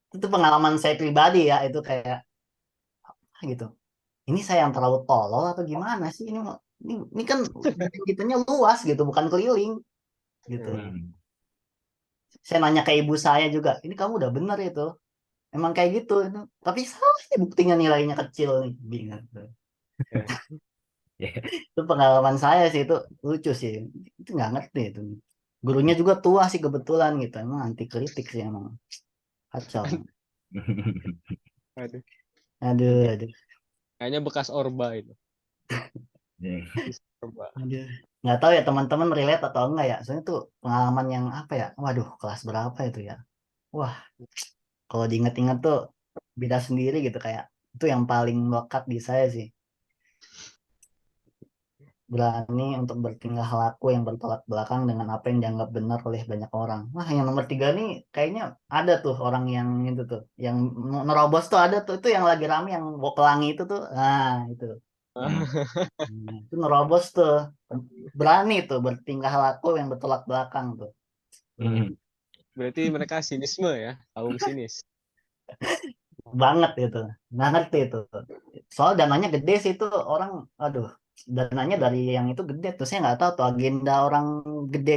Itu pengalaman saya pribadi ya, itu kayak gitu. Ini saya yang terlalu tolol atau gimana sih? Ini kan kitanya luas gitu, bukan keliling gitu. Saya nanya ke ibu saya juga, ini kamu udah bener itu. Emang kayak gitu. Tapi salah sih buktinya nilainya kecil nih. Bingung. Ya. Itu pengalaman saya sih, itu lucu sih. Itu nggak ngerti itu. Gurunya juga tua sih kebetulan gitu. Emang anti kritik sih emang. Kacau. Aduh. Aduh. Kayaknya bekas Orba itu. Ya. Orba. Aduh. Nggak tahu ya teman-teman relate atau enggak ya. Soalnya itu pengalaman yang apa ya. Waduh, kelas berapa itu ya. Wah, kalau diinget-inget tuh beda sendiri gitu, kayak itu yang paling melekat di saya sih. Berani untuk bertingkah laku yang bertolak belakang dengan apa yang dianggap benar oleh banyak orang. Wah, yang nomor 3 nih kayaknya ada tuh orang yang itu tuh, yang nerobos tuh ada tuh, itu yang lagi rame yang bawa pelangi itu tuh. Nah, itu. Itu nerobos tuh. Berani tuh bertingkah laku yang bertolak belakang tuh. Berarti mereka sinisme ya, kaum sinis. Banget itu. Nggak ngerti itu. Soal dananya gede sih itu orang, aduh, dananya dari yang itu gede tuh. Saya nggak tahu tuh agenda orang gede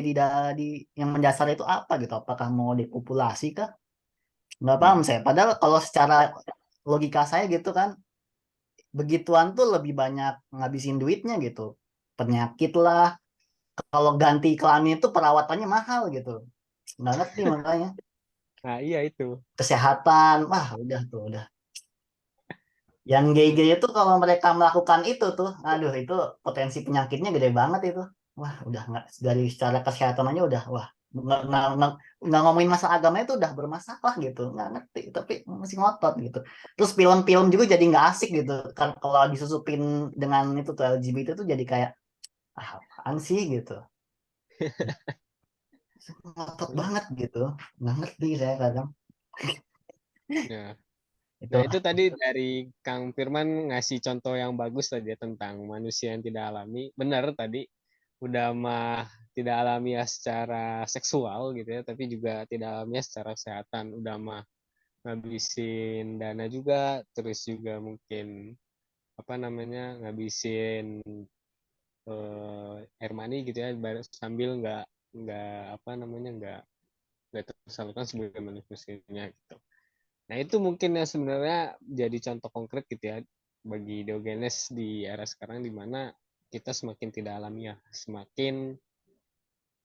di yang mendasar itu apa gitu. Apakah mau depopulasi kah? Nggak paham saya. Padahal kalau secara logika saya gitu kan, begituan tuh lebih banyak ngabisin duitnya gitu. Penyakit lah, kalau ganti kelamin itu perawatannya mahal gitu. Nggak ngerti makanya. Nah, iya itu. Kesehatan, wah udah tuh, udah. Yang gay-gay itu kalau mereka melakukan itu tuh, aduh itu potensi penyakitnya gede banget itu. Wah, udah nggak dari secara kesehatan aja udah, wah nggak ngomongin masalah agama itu udah bermasalah gitu, nggak ngerti tapi masih ngotot gitu. Terus film-film juga jadi nggak asik gitu kan kalau disusupin dengan itu tuh LGBT tuh jadi kayak apaan sih gitu, ngotot banget gitu, nggak ngerti saya kadang Ya. itu. Nah, itu tadi dari Kang Firman ngasih contoh yang bagus tadi ya, tentang manusia yang tidak alami. Benar tadi, udah mah tidak alamiah secara seksual gitu ya, tapi juga tidak alamiah secara kesehatan. Udah mah ngabisin dana juga, terus juga mungkin apa namanya ngabisin air money gitu ya, sambil nggak apa namanya nggak tersalurkan sebagai manusianya gitu. Nah, itu mungkin yang sebenarnya jadi contoh konkret gitu ya bagi Diogenes di era sekarang, di mana kita semakin tidak alamiah, semakin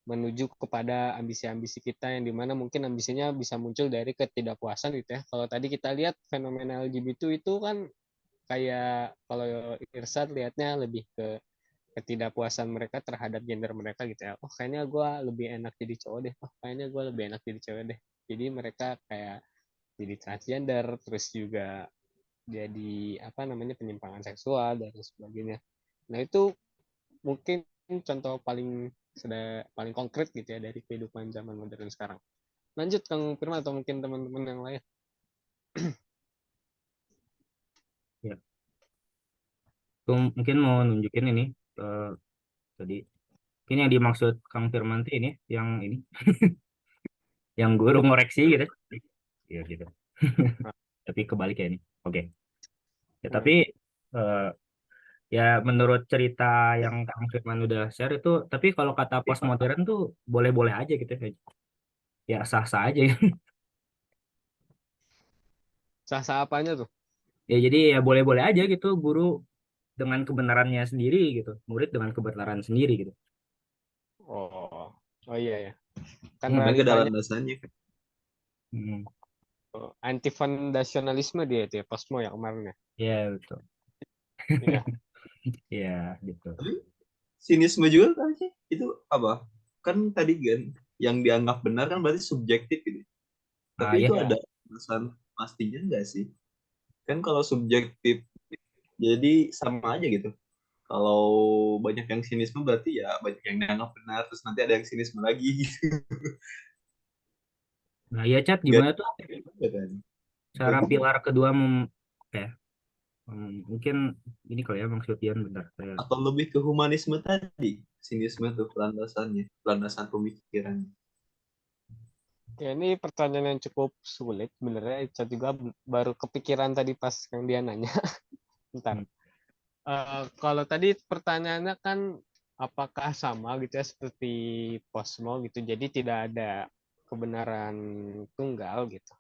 menuju kepada ambisi-ambisi kita yang dimana mungkin ambisinya bisa muncul dari ketidakpuasan gitu ya. Kalau tadi kita lihat fenomena LGBT itu kan kayak kalau Irsad lihatnya lebih ke ketidakpuasan mereka terhadap gender mereka gitu ya. Oh, kayaknya gue lebih enak jadi cowok deh. Oh, kayaknya gue lebih enak jadi cewek deh. Jadi mereka kayak jadi transgender, terus juga jadi apa namanya penyimpangan seksual dan sebagainya. Nah, itu mungkin contoh paling konkret gitu ya dari kehidupan zaman modern sekarang. Lanjut Kang Firman atau mungkin teman-teman yang lain. Ya, aku mungkin mau nunjukin ini tadi. Ini yang dimaksud Kang Firman tuh ini, yang ini, yang guru ngoreksi gitu. Iya gitu. Tapi kebalik ya ini. Oke. Ya, tapi eh, ya menurut cerita yang Kang Firman udah share itu, tapi kalau kata postmodern tuh boleh-boleh aja gitu ya. Ya sah-sah aja ya. Sah-sah apanya tuh? Ya jadi ya boleh-boleh aja gitu guru dengan kebenarannya sendiri gitu. Murid dengan kebenaran sendiri gitu. Oh, oh iya ya. Kan Hmm. Karena gak ada realitanya landasannya kan. Hmm. anti fondasionalisme dia itu ya, Posmo ya kemarin ya. Ya betul. Iya. Ya gitu. Tapi sinisme juga kan sih itu apa? Kan tadi kan yang dianggap benar kan berarti subjektif gitu. Ah Tapi ya. itu Ya. ada alasan pastinya enggak sih? Kan kalau subjektif jadi sama aja gitu. Kalau banyak yang sinisme berarti ya banyak yang dianggap benar terus nanti ada yang sinisme lagi gitu. Nah ya Chat Enggak gimana tuh ada kan. cara pilar kedua ya mungkin ini kali ya maksud Ian bentar saya. Atau lebih ke humanisme tadi. Sinisme tuh landasannya, landasan pemikirannya. Ya, ini pertanyaan yang cukup sulit sebenarnya. Saya juga baru kepikiran tadi pas yang dia nanya. Bentar. Hmm. Kalau tadi pertanyaannya kan apakah sama gitu ya seperti Posmo gitu. Jadi tidak ada kebenaran tunggal gitu.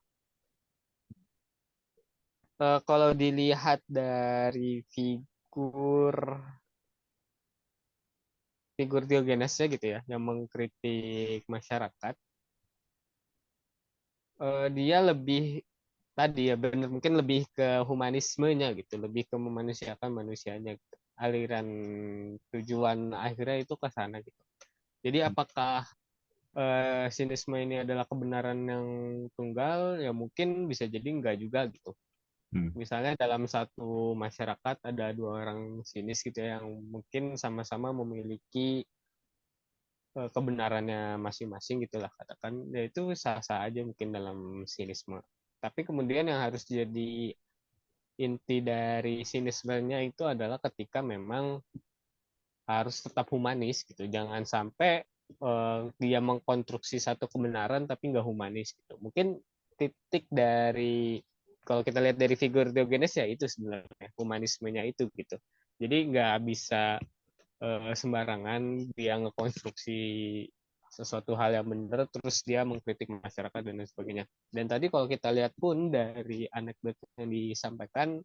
Kalau dilihat dari figur Diogenesnya gitu ya, yang mengkritik masyarakat, dia lebih tadi ya benar mungkin lebih ke humanismenya gitu, lebih ke memanusiakan manusianya gitu. Aliran tujuan akhirnya itu ke sana gitu. Jadi apakah sinisme ini adalah kebenaran yang tunggal? Ya mungkin bisa jadi enggak juga gitu. Hmm. Misalnya dalam satu masyarakat ada dua orang sinis gitu ya, yang mungkin sama-sama memiliki kebenarannya masing-masing gitulah katakan, ya itu sah-sah aja mungkin dalam sinisme. Tapi kemudian yang harus jadi inti dari sinismenya itu adalah ketika memang harus tetap humanis gitu, jangan sampai dia mengkonstruksi satu kebenaran tapi nggak humanis gitu. Mungkin titik dari kalau kita lihat dari figur Diogenes ya itu sebenarnya humanismenya itu gitu. Jadi nggak bisa sembarangan dia ngekonstruksi sesuatu hal yang benar, terus dia mengkritik masyarakat dan lain sebagainya. Dan tadi kalau kita lihat pun dari anekdot yang disampaikan,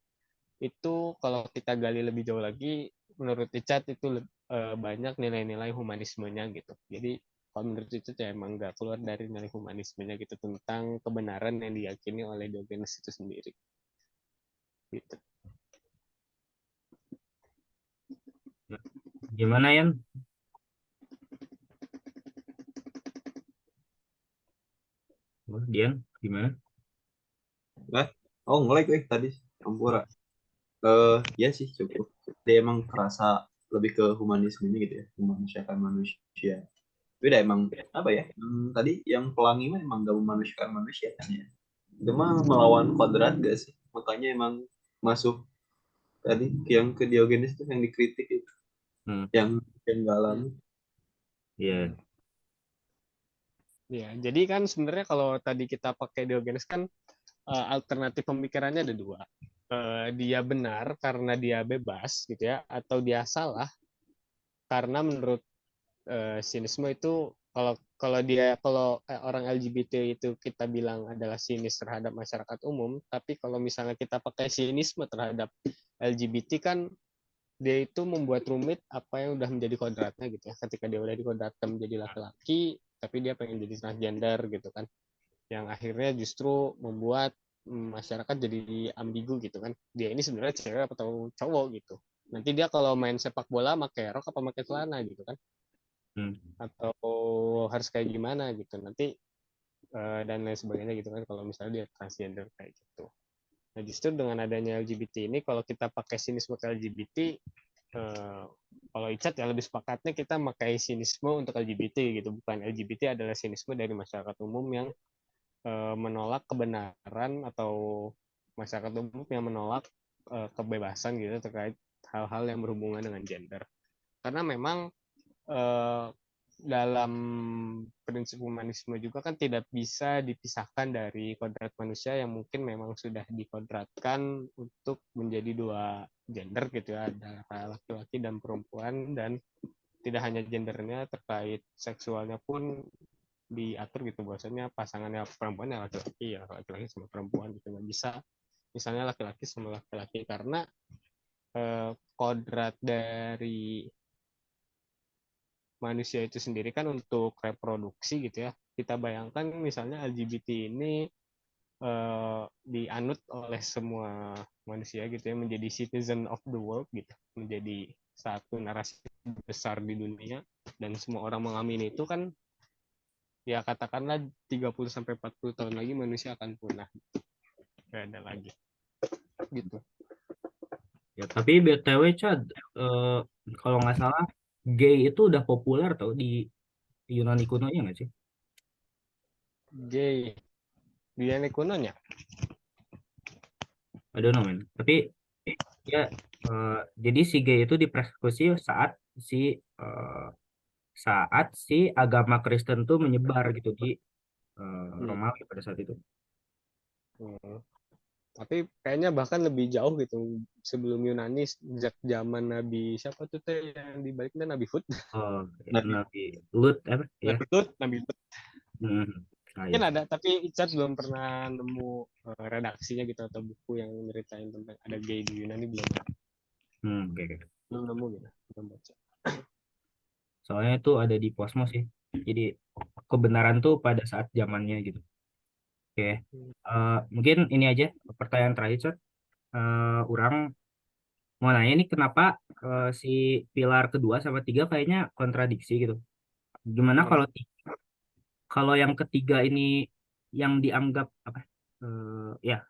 itu kalau kita gali lebih jauh lagi, menurut Icat itu banyak nilai-nilai humanismenya gitu. Jadi kalau menurut Icat ya emang nggak keluar dari nilai humanismenya gitu, tentang kebenaran yang diyakini oleh Diogenes itu sendiri. Gitu. Gimana Yan? Dian, gimana? Oh, nge-lag tadi Ampura. Ya sih cukup. Dia emang kerasa lebih ke humanismenya gitu ya, memanusiakan manusia. Tapi udah emang apa ya? Tadi yang pelangi mah emang gak memanusiakan manusia kan ya. Itu mah melawan kodrat gak sih? Makanya emang masuk tadi yang ke Diogenes itu yang dikritik itu, yang gak alami. Iya. Ya, jadi kan sebenarnya kalau tadi kita pakai Diogenes kan alternatif pemikirannya ada dua. Dia benar karena dia bebas gitu ya, atau dia salah karena menurut sinisme itu kalau orang LGBT itu kita bilang adalah sinis terhadap masyarakat umum, tapi kalau misalnya kita pakai sinisme terhadap LGBT kan dia itu membuat rumit apa yang udah menjadi kodratnya gitu ya. Ketika dia udah dikodratkan menjadi laki-laki, tapi dia pengen jadi transgender gitu kan, yang akhirnya justru membuat masyarakat jadi ambigu gitu kan, dia ini sebenarnya cewek atau cowok gitu. Nanti dia kalau main sepak bola pakai rok apa pakai celana gitu kan, atau harus kayak gimana gitu nanti, dan lain sebagainya gitu kan kalau misalnya dia transgender kayak gitu. Nah justru dengan adanya LGBT ini, kalau kita pakai sinisme ke LGBT, kalau Icat ya lebih sepakatnya kita pakai sinisme untuk LGBT gitu, bukan LGBT adalah sinisme dari masyarakat umum yang menolak kebenaran, atau masyarakat umum yang menolak kebebasan gitu terkait hal-hal yang berhubungan dengan gender. Karena memang dalam prinsip humanisme juga kan tidak bisa dipisahkan dari kodrat manusia yang mungkin memang sudah dikodratkan untuk menjadi dua gender gitu ya, ada laki-laki dan perempuan, dan tidak hanya gendernya, terkait seksualnya pun diatur gitu, bahwasanya pasangannya perempuan ya laki-laki sama perempuan gitu, nggak bisa misalnya laki-laki sama laki-laki, karena kodrat dari manusia itu sendiri kan untuk reproduksi gitu ya. Kita bayangkan misalnya LGBT ini dianut oleh semua manusia gitu ya, menjadi citizen of the world gitu, menjadi satu narasi besar di dunia, dan semua orang mengamini itu kan, ya katakanlah 30-40 tahun lagi manusia akan punah, gak ada lagi gitu. Ya, tapi BTW Chad, kalau nggak salah gay itu udah populer tau di Yunani kuno ya nggak sih? Gay di kunonya I don't know man. Tapi ya jadi si gay itu dipersekusi si saat si agama Kristen tuh menyebar gitu di Romawi pada saat itu. Tapi kayaknya bahkan lebih jauh gitu, sebelum Yunani, sejak zaman Nabi siapa tuh teh yang dibaliknya, Nabi Hud. Oh, Nabi Nabi Lut apa ya? Nabi Hud. Mungkin ada, tapi Icat belum pernah nemu redaksinya gitu atau buku yang nyeritain tentang ada gay di Yunani, belum ada. Okay. Belum nemu gitu, belum baca. Soalnya itu ada di Posmo sih. Jadi kebenaran tuh pada saat zamannya gitu. Oke. Mungkin ini aja pertanyaan terakhir, Cot. Orang mau nanya nih kenapa si pilar kedua sama tiga kayaknya kontradiksi gitu. Gimana kalau yang ketiga ini yang dianggap apa? Ya,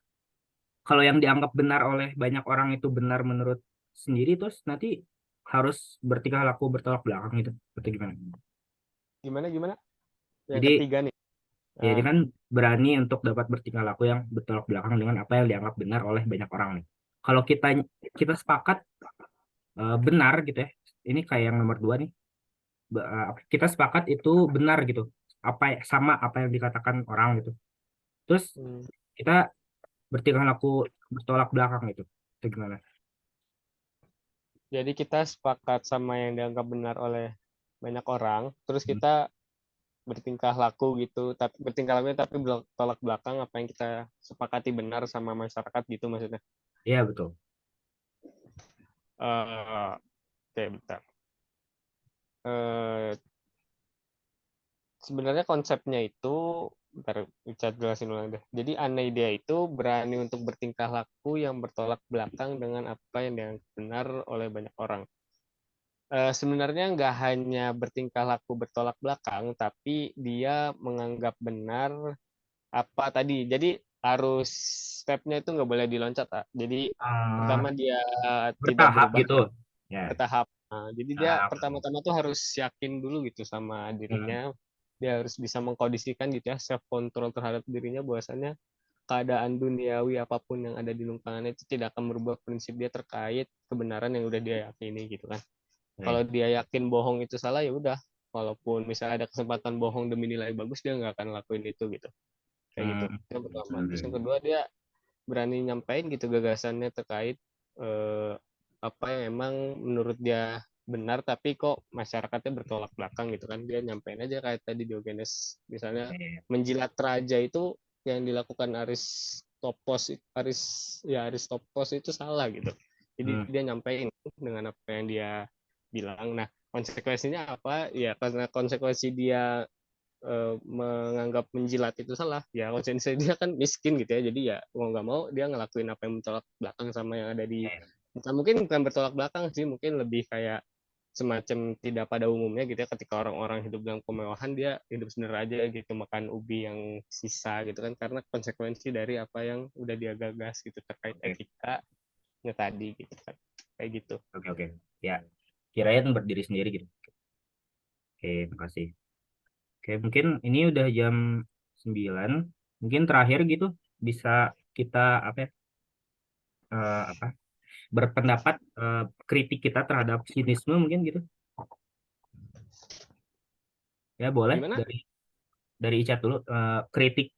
kalau yang dianggap benar oleh banyak orang itu benar menurut sendiri, terus nanti harus bertingkah laku bertolak belakang gitu. Atau gimana? Gimana? Yang Jadi ketiga nih. ya dia kan berani untuk dapat bertingkah laku yang bertolak belakang dengan apa yang dianggap benar oleh banyak orang nih. Kalau kita sepakat benar gitu ya. Ini kayak yang nomor dua nih. Kita sepakat itu benar gitu. Sama apa yang dikatakan orang gitu. Terus kita bertingkah laku bertolak belakang gitu. Itu gimana? Jadi kita sepakat sama yang dianggap benar oleh banyak orang, terus kita bertingkah laku gitu, tapi bertingkah laku tapi bertolak belakang apa yang kita sepakati benar sama masyarakat gitu maksudnya. Iya, betul. Oke, bentar. Sebenarnya konsepnya itu, bentar, Richard jelasin ulang deh. Jadi Anaida itu berani untuk bertingkah laku yang bertolak belakang dengan apa yang dianggap benar oleh banyak orang. Sebenarnya nggak hanya bertingkah laku bertolak belakang, tapi dia menganggap benar apa tadi. Jadi harus stepnya itu nggak boleh diloncat, Kak. Jadi Ah, pertama dia tidak bertahap berubah gitu. Ya. bertahap. Nah, jadi dia Ah, oke. pertama-tama tuh harus yakin dulu gitu sama Hmm, dirinya. Dia harus bisa mengkondisikan gitu ya, self control terhadap dirinya bahwasannya keadaan duniawi apapun yang ada di lingkungannya itu tidak akan merubah prinsip dia terkait kebenaran yang udah dia yakini gitu kan. Kalau oke. dia yakin bohong itu salah ya udah. Walaupun misalnya ada kesempatan bohong demi nilai bagus dia nggak akan lakuin itu gitu. Kayak gitu. Hmm, Yang pertama. Terus yang oke. kedua dia berani nyampein gitu gagasannya terkait eh, apa yang emang menurut dia benar tapi kok masyarakatnya bertolak belakang gitu kan, dia nyampein aja kayak tadi Diogenes misalnya Oke. menjilat raja itu yang dilakukan Aristopos itu salah gitu, jadi Hmm, dia nyampein dengan apa yang dia bilang. Nah konsekuensinya apa ya, karena konsekuensi dia menganggap menjilat itu salah ya, konsekuensi dia kan miskin gitu ya, jadi ya mau nggak mau dia ngelakuin apa yang bertolak belakang sama yang ada di, oke. bukan bertolak belakang sih, mungkin lebih kayak semacam tidak pada umumnya gitu ya, ketika orang-orang hidup dalam kemewahan dia hidup sederhana aja gitu, makan ubi yang sisa gitu kan, karena konsekuensi dari apa yang udah dia gagas gitu terkait Oke. etikanya tadi gitu kan, kayak gitu. Oke. Oke. Ya. Kirain berdiri sendiri gitu. Oke, makasih. Oke, mungkin ini udah jam 9. Mungkin terakhir gitu bisa kita apa ya? Apa? Berpendapat kritik kita terhadap sinisme mungkin gitu. Ya, boleh Gimana dari Icat dulu kritik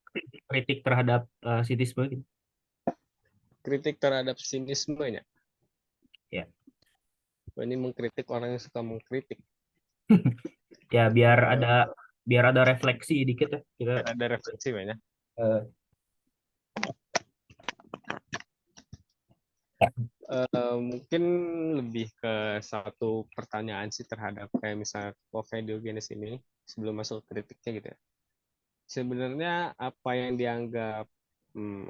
kritik terhadap sinisme gitu. kritik terhadap sinismenya? Ya. Ini mengkritik orang yang suka mengkritik. Ya, Eh, biar ada refleksi dikit ya. Kita ada refleksi banyak. eh, Mungkin lebih ke satu pertanyaan sih terhadap kayak misalnya Coffee Diogenes ini sebelum masuk ke kritiknya gitu ya. Sebenarnya apa yang dianggap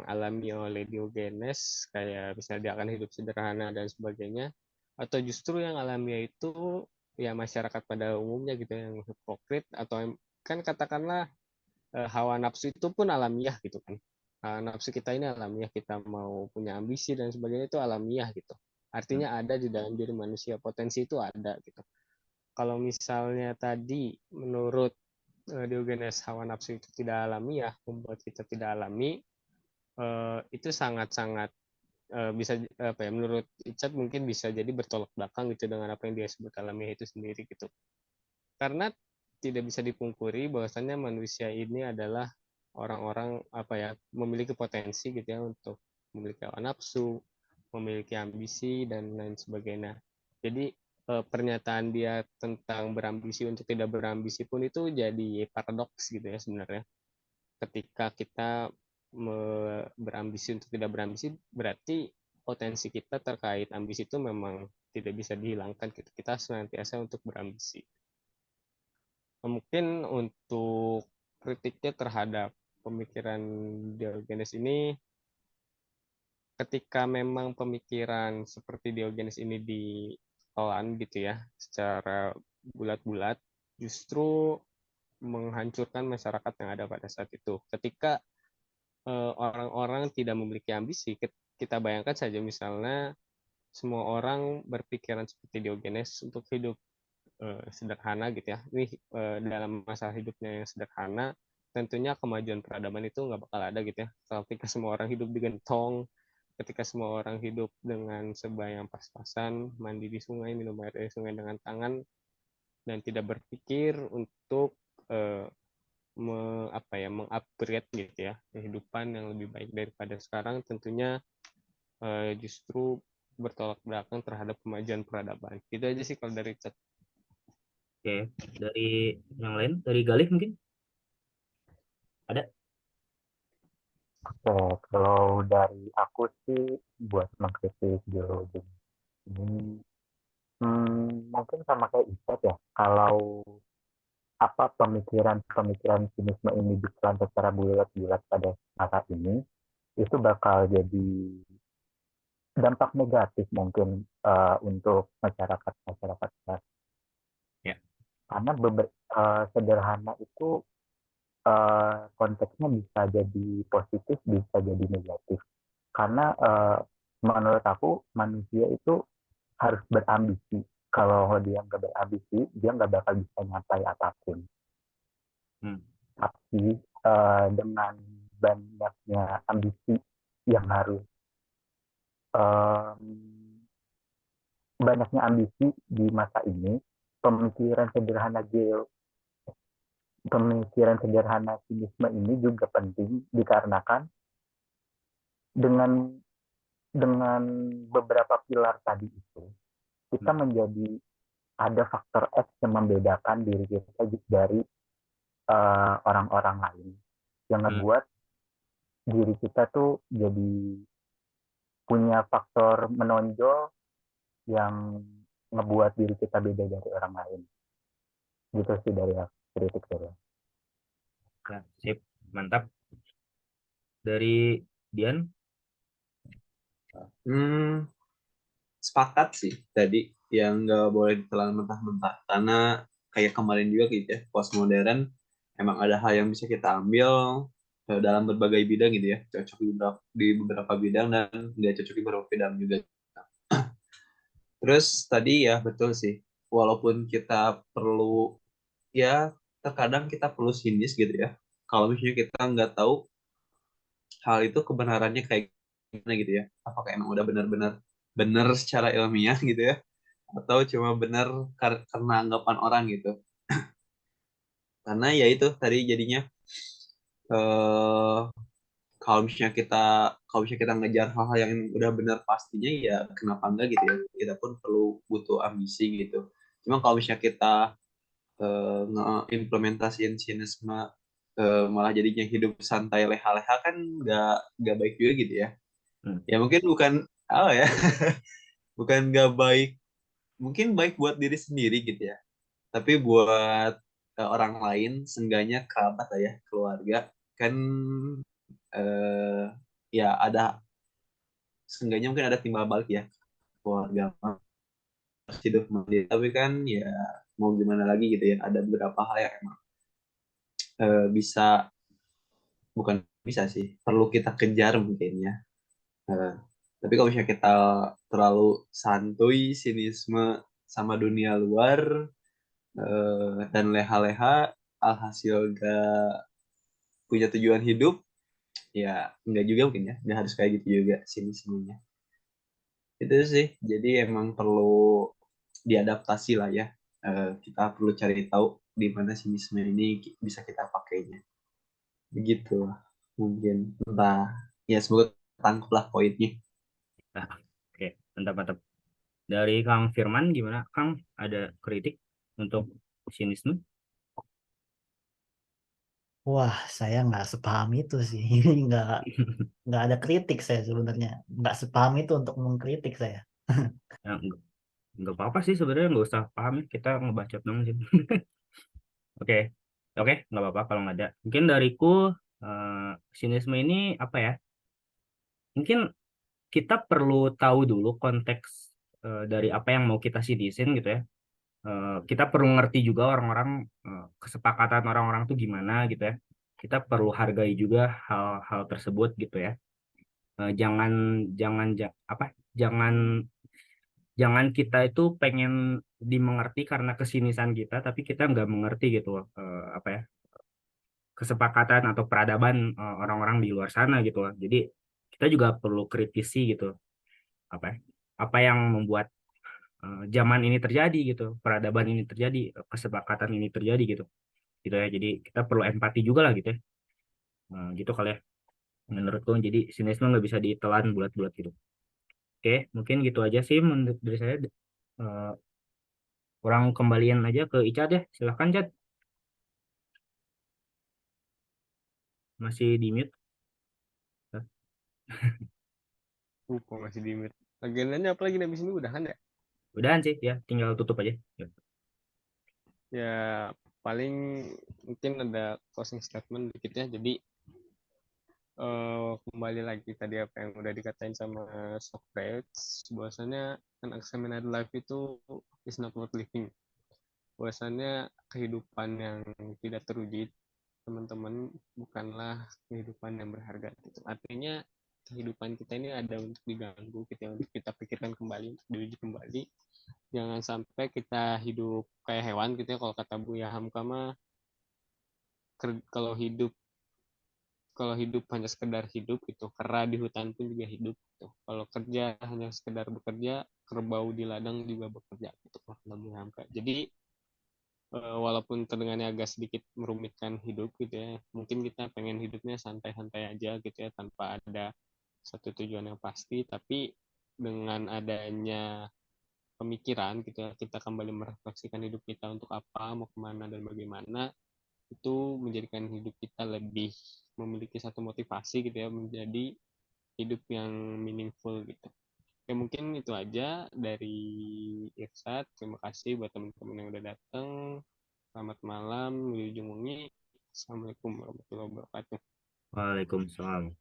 alami oleh Diogenes kayak misalnya dia akan hidup sederhana dan sebagainya, atau justru yang alamiah itu ya masyarakat pada umumnya gitu yang hipokrit, atau kan katakanlah hawa nafsu itu pun alamiah gitu kan. Nafsu kita ini alamiah, kita mau punya ambisi dan sebagainya itu alamiah gitu. Artinya ada di dalam diri manusia, potensi itu ada gitu. Kalau misalnya tadi menurut Diogenes hawa nafsu itu tidak alamiah, membuat kita tidak alami, itu sangat-sangat bisa apa ya, menurut Icat mungkin bisa jadi bertolak belakang gitu dengan apa yang dia sebut alamiah itu sendiri gitu. Karena tidak bisa dipungkiri bahwasannya manusia ini adalah orang-orang apa ya, memiliki potensi gitu ya untuk memiliki hawa nafsu, memiliki ambisi dan lain sebagainya. Jadi pernyataan dia tentang berambisi untuk tidak berambisi pun itu jadi paradoks gitu ya sebenarnya. Ketika kita berambisi untuk tidak berambisi, berarti potensi kita terkait ambisi itu memang tidak bisa dihilangkan gitu. Kita senantiasa untuk berambisi. Mungkin untuk kritiknya terhadap pemikiran Diogenes ini, ketika memang pemikiran seperti Diogenes ini ditelan gitu ya secara bulat-bulat, justru menghancurkan masyarakat yang ada pada saat itu. Ketika orang-orang tidak memiliki ambisi, kita bayangkan saja misalnya semua orang berpikiran seperti Diogenes untuk hidup sederhana gitu ya. Ini dalam masa hidupnya yang sederhana, tentunya kemajuan peradaban itu nggak bakal ada gitu ya. Ketika semua orang hidup di gentong, ketika semua orang hidup dengan serba yang pas-pasan, mandi di sungai, minum air dari sungai dengan tangan, dan tidak berpikir untuk eh, mengupgrade gitu ya kehidupan yang lebih baik daripada sekarang, tentunya justru bertolak belakang terhadap kemajuan peradaban. Itu aja sih kalau dari chat. oke, dari yang lain, dari Galih mungkin. Ada? Oke, kalau dari aku sih buat mengkritik geologi ini mungkin sama kayak Icat ya. Kalau apa pemikiran-pemikiran sinisme ini ditelan secara bulat-bulat pada masa ini, itu bakal jadi dampak negatif mungkin untuk masyarakat Ya. karena sederhana itu konteksnya bisa jadi positif bisa jadi negatif karena menurut aku manusia itu harus berambisi kalau dia nggak berambisi dia nggak bakal bisa nyampai apapun tapi dengan banyaknya ambisi yang harus banyaknya ambisi di masa ini, pemikiran sederhana sinisme ini juga penting dikarenakan dengan dengan beberapa pilar tadi itu kita menjadi ada faktor X yang membedakan diri kita dari orang-orang lain yang ngebuat diri kita tuh jadi punya faktor menonjol yang ngebuat diri kita beda dari orang lain. Gitu sih dari kritik saya. Nah, sip, mantap. Dari Dian? Sepakat sih tadi yang nggak boleh ditelan mentah-mentah karena kayak kemarin juga gitu ya, postmodern emang ada hal yang bisa kita ambil dalam berbagai bidang gitu ya, cocok di beberapa bidang dan nggak cocok di beberapa bidang juga. Terus tadi ya betul sih, walaupun kita perlu ya terkadang kita perlu sinis gitu ya, kalau misalnya kita nggak tahu hal itu kebenarannya kayak gimana gitu ya, apakah emang udah benar-benar benar secara ilmiah gitu ya, atau cuma benar karena anggapan orang gitu. Karena ya itu tadi jadinya eh, kalau misalnya kita ngejar hal-hal yang udah benar pastinya ya kenapa enggak gitu ya, kita pun perlu butuh ambisi gitu. Cuma kalau misalnya kita ngeimplementasiin sinisme malah jadinya hidup santai leha-leha kan nggak baik juga gitu ya. Ya mungkin bukan apa ya bukan nggak baik, mungkin baik buat diri sendiri gitu ya, tapi buat orang lain, seenggaknya kerabat lah ya, keluarga kan, eh, ya ada seenggaknya mungkin ada timbal balik ya, keluarga harus hidup mandiri, tapi kan ya mau gimana lagi gitu ya, ada beberapa hal yang emang bisa, bukan bisa sih, perlu kita kejar mungkin ya. Eh, tapi kalau misalnya kita terlalu santuy, sinisme sama dunia luar, dan leha-leha, alhasil gak punya tujuan hidup, ya enggak juga mungkin ya, nggak harus kayak gitu juga sinismenya. Itu sih, jadi emang perlu diadaptasi lah ya. Kita perlu cari tahu di mana sinisme ini bisa kita pakainya. Begitu mungkin. Entah, ya semoga tangkap lah poinnya. Nah, oke, mantap-mantap. Dari Kang Firman gimana? Kang, ada kritik untuk sinisme? Wah, saya nggak sepaham itu sih. Ini nggak ada kritik saya sebenarnya. Nggak sepaham itu untuk mengkritik saya. Ya, enggak apa-apa sih sebenarnya, nggak usah paham ya. Kita ngebacot dong sih. Oke, oke, nggak apa-apa kalau nggak ada. Mungkin dariku, sinisme ini apa ya? Mungkin kita perlu tahu dulu konteks dari apa yang mau kita sinisin gitu ya. Kita perlu ngerti juga orang-orang, kesepakatan orang-orang tuh gimana gitu ya. Kita perlu hargai juga hal-hal tersebut gitu ya. Jangan jangan apa? Jangan jangan kita itu pengen dimengerti karena kesinisan kita, tapi kita nggak mengerti gitu apa ya, kesepakatan atau peradaban orang-orang di luar sana gitu loh. Jadi kita juga perlu kritisi gitu apa ya, apa yang membuat zaman ini terjadi gitu, peradaban ini terjadi, kesepakatan ini terjadi gitu, gitu ya. Jadi kita perlu empati juga lah gitu ya. Gitu kali ya menurutku. Jadi sinisme nggak bisa ditelan bulat-bulat gitu. Oke, mungkin gitu aja sih menurut dari saya. Eh, Kurang kembalian aja ke Ica deh. Silahkan, Cad. Masih di mute. Masih di mute. Agendanya apa lagi habis ini udahan ya? Udahan sih ya, tinggal tutup aja. Ya. Ya paling mungkin ada closing statement dikit ya. Jadi kembali lagi tadi apa yang udah dikatain sama Socrates, bahwasanya an examined life itu is not worth living. Bahwasanya kehidupan yang tidak teruji, teman-teman, bukanlah kehidupan yang berharga. Gitu. Artinya kehidupan kita ini ada untuk diganggu, kita untuk kita pikirkan kembali, diuji kembali. Jangan sampai kita hidup kayak hewan gitu ya. Kalau kata Buya Hamka mah, kalau hidup hanya sekedar hidup itu, kera di hutan pun juga hidup gitu. Kalau kerja hanya sekedar bekerja, kerbau di ladang juga bekerja gitu. Jadi walaupun terdengarnya agak sedikit merumitkan hidup gitu ya, mungkin kita pengen hidupnya santai-santai aja gitu ya, tanpa ada satu tujuan yang pasti, tapi dengan adanya pemikiran gitu ya, kita kembali merefleksikan hidup kita untuk apa, mau kemana dan bagaimana, itu menjadikan hidup kita lebih memiliki satu motivasi gitu ya, menjadi hidup yang meaningful gitu. Oke, mungkin itu aja dari Irsad. Terima kasih buat teman-teman yang udah datang. Selamat malam, Wilujeng Wengi. Assalamualaikum warahmatullahi wabarakatuh. Waalaikumsalam.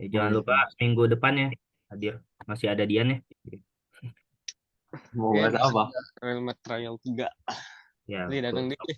Jangan lupa minggu depan ya hadir. Masih ada Dian ya. Mau bahas apa? Real Trial 3. Ya, Li datang dikit.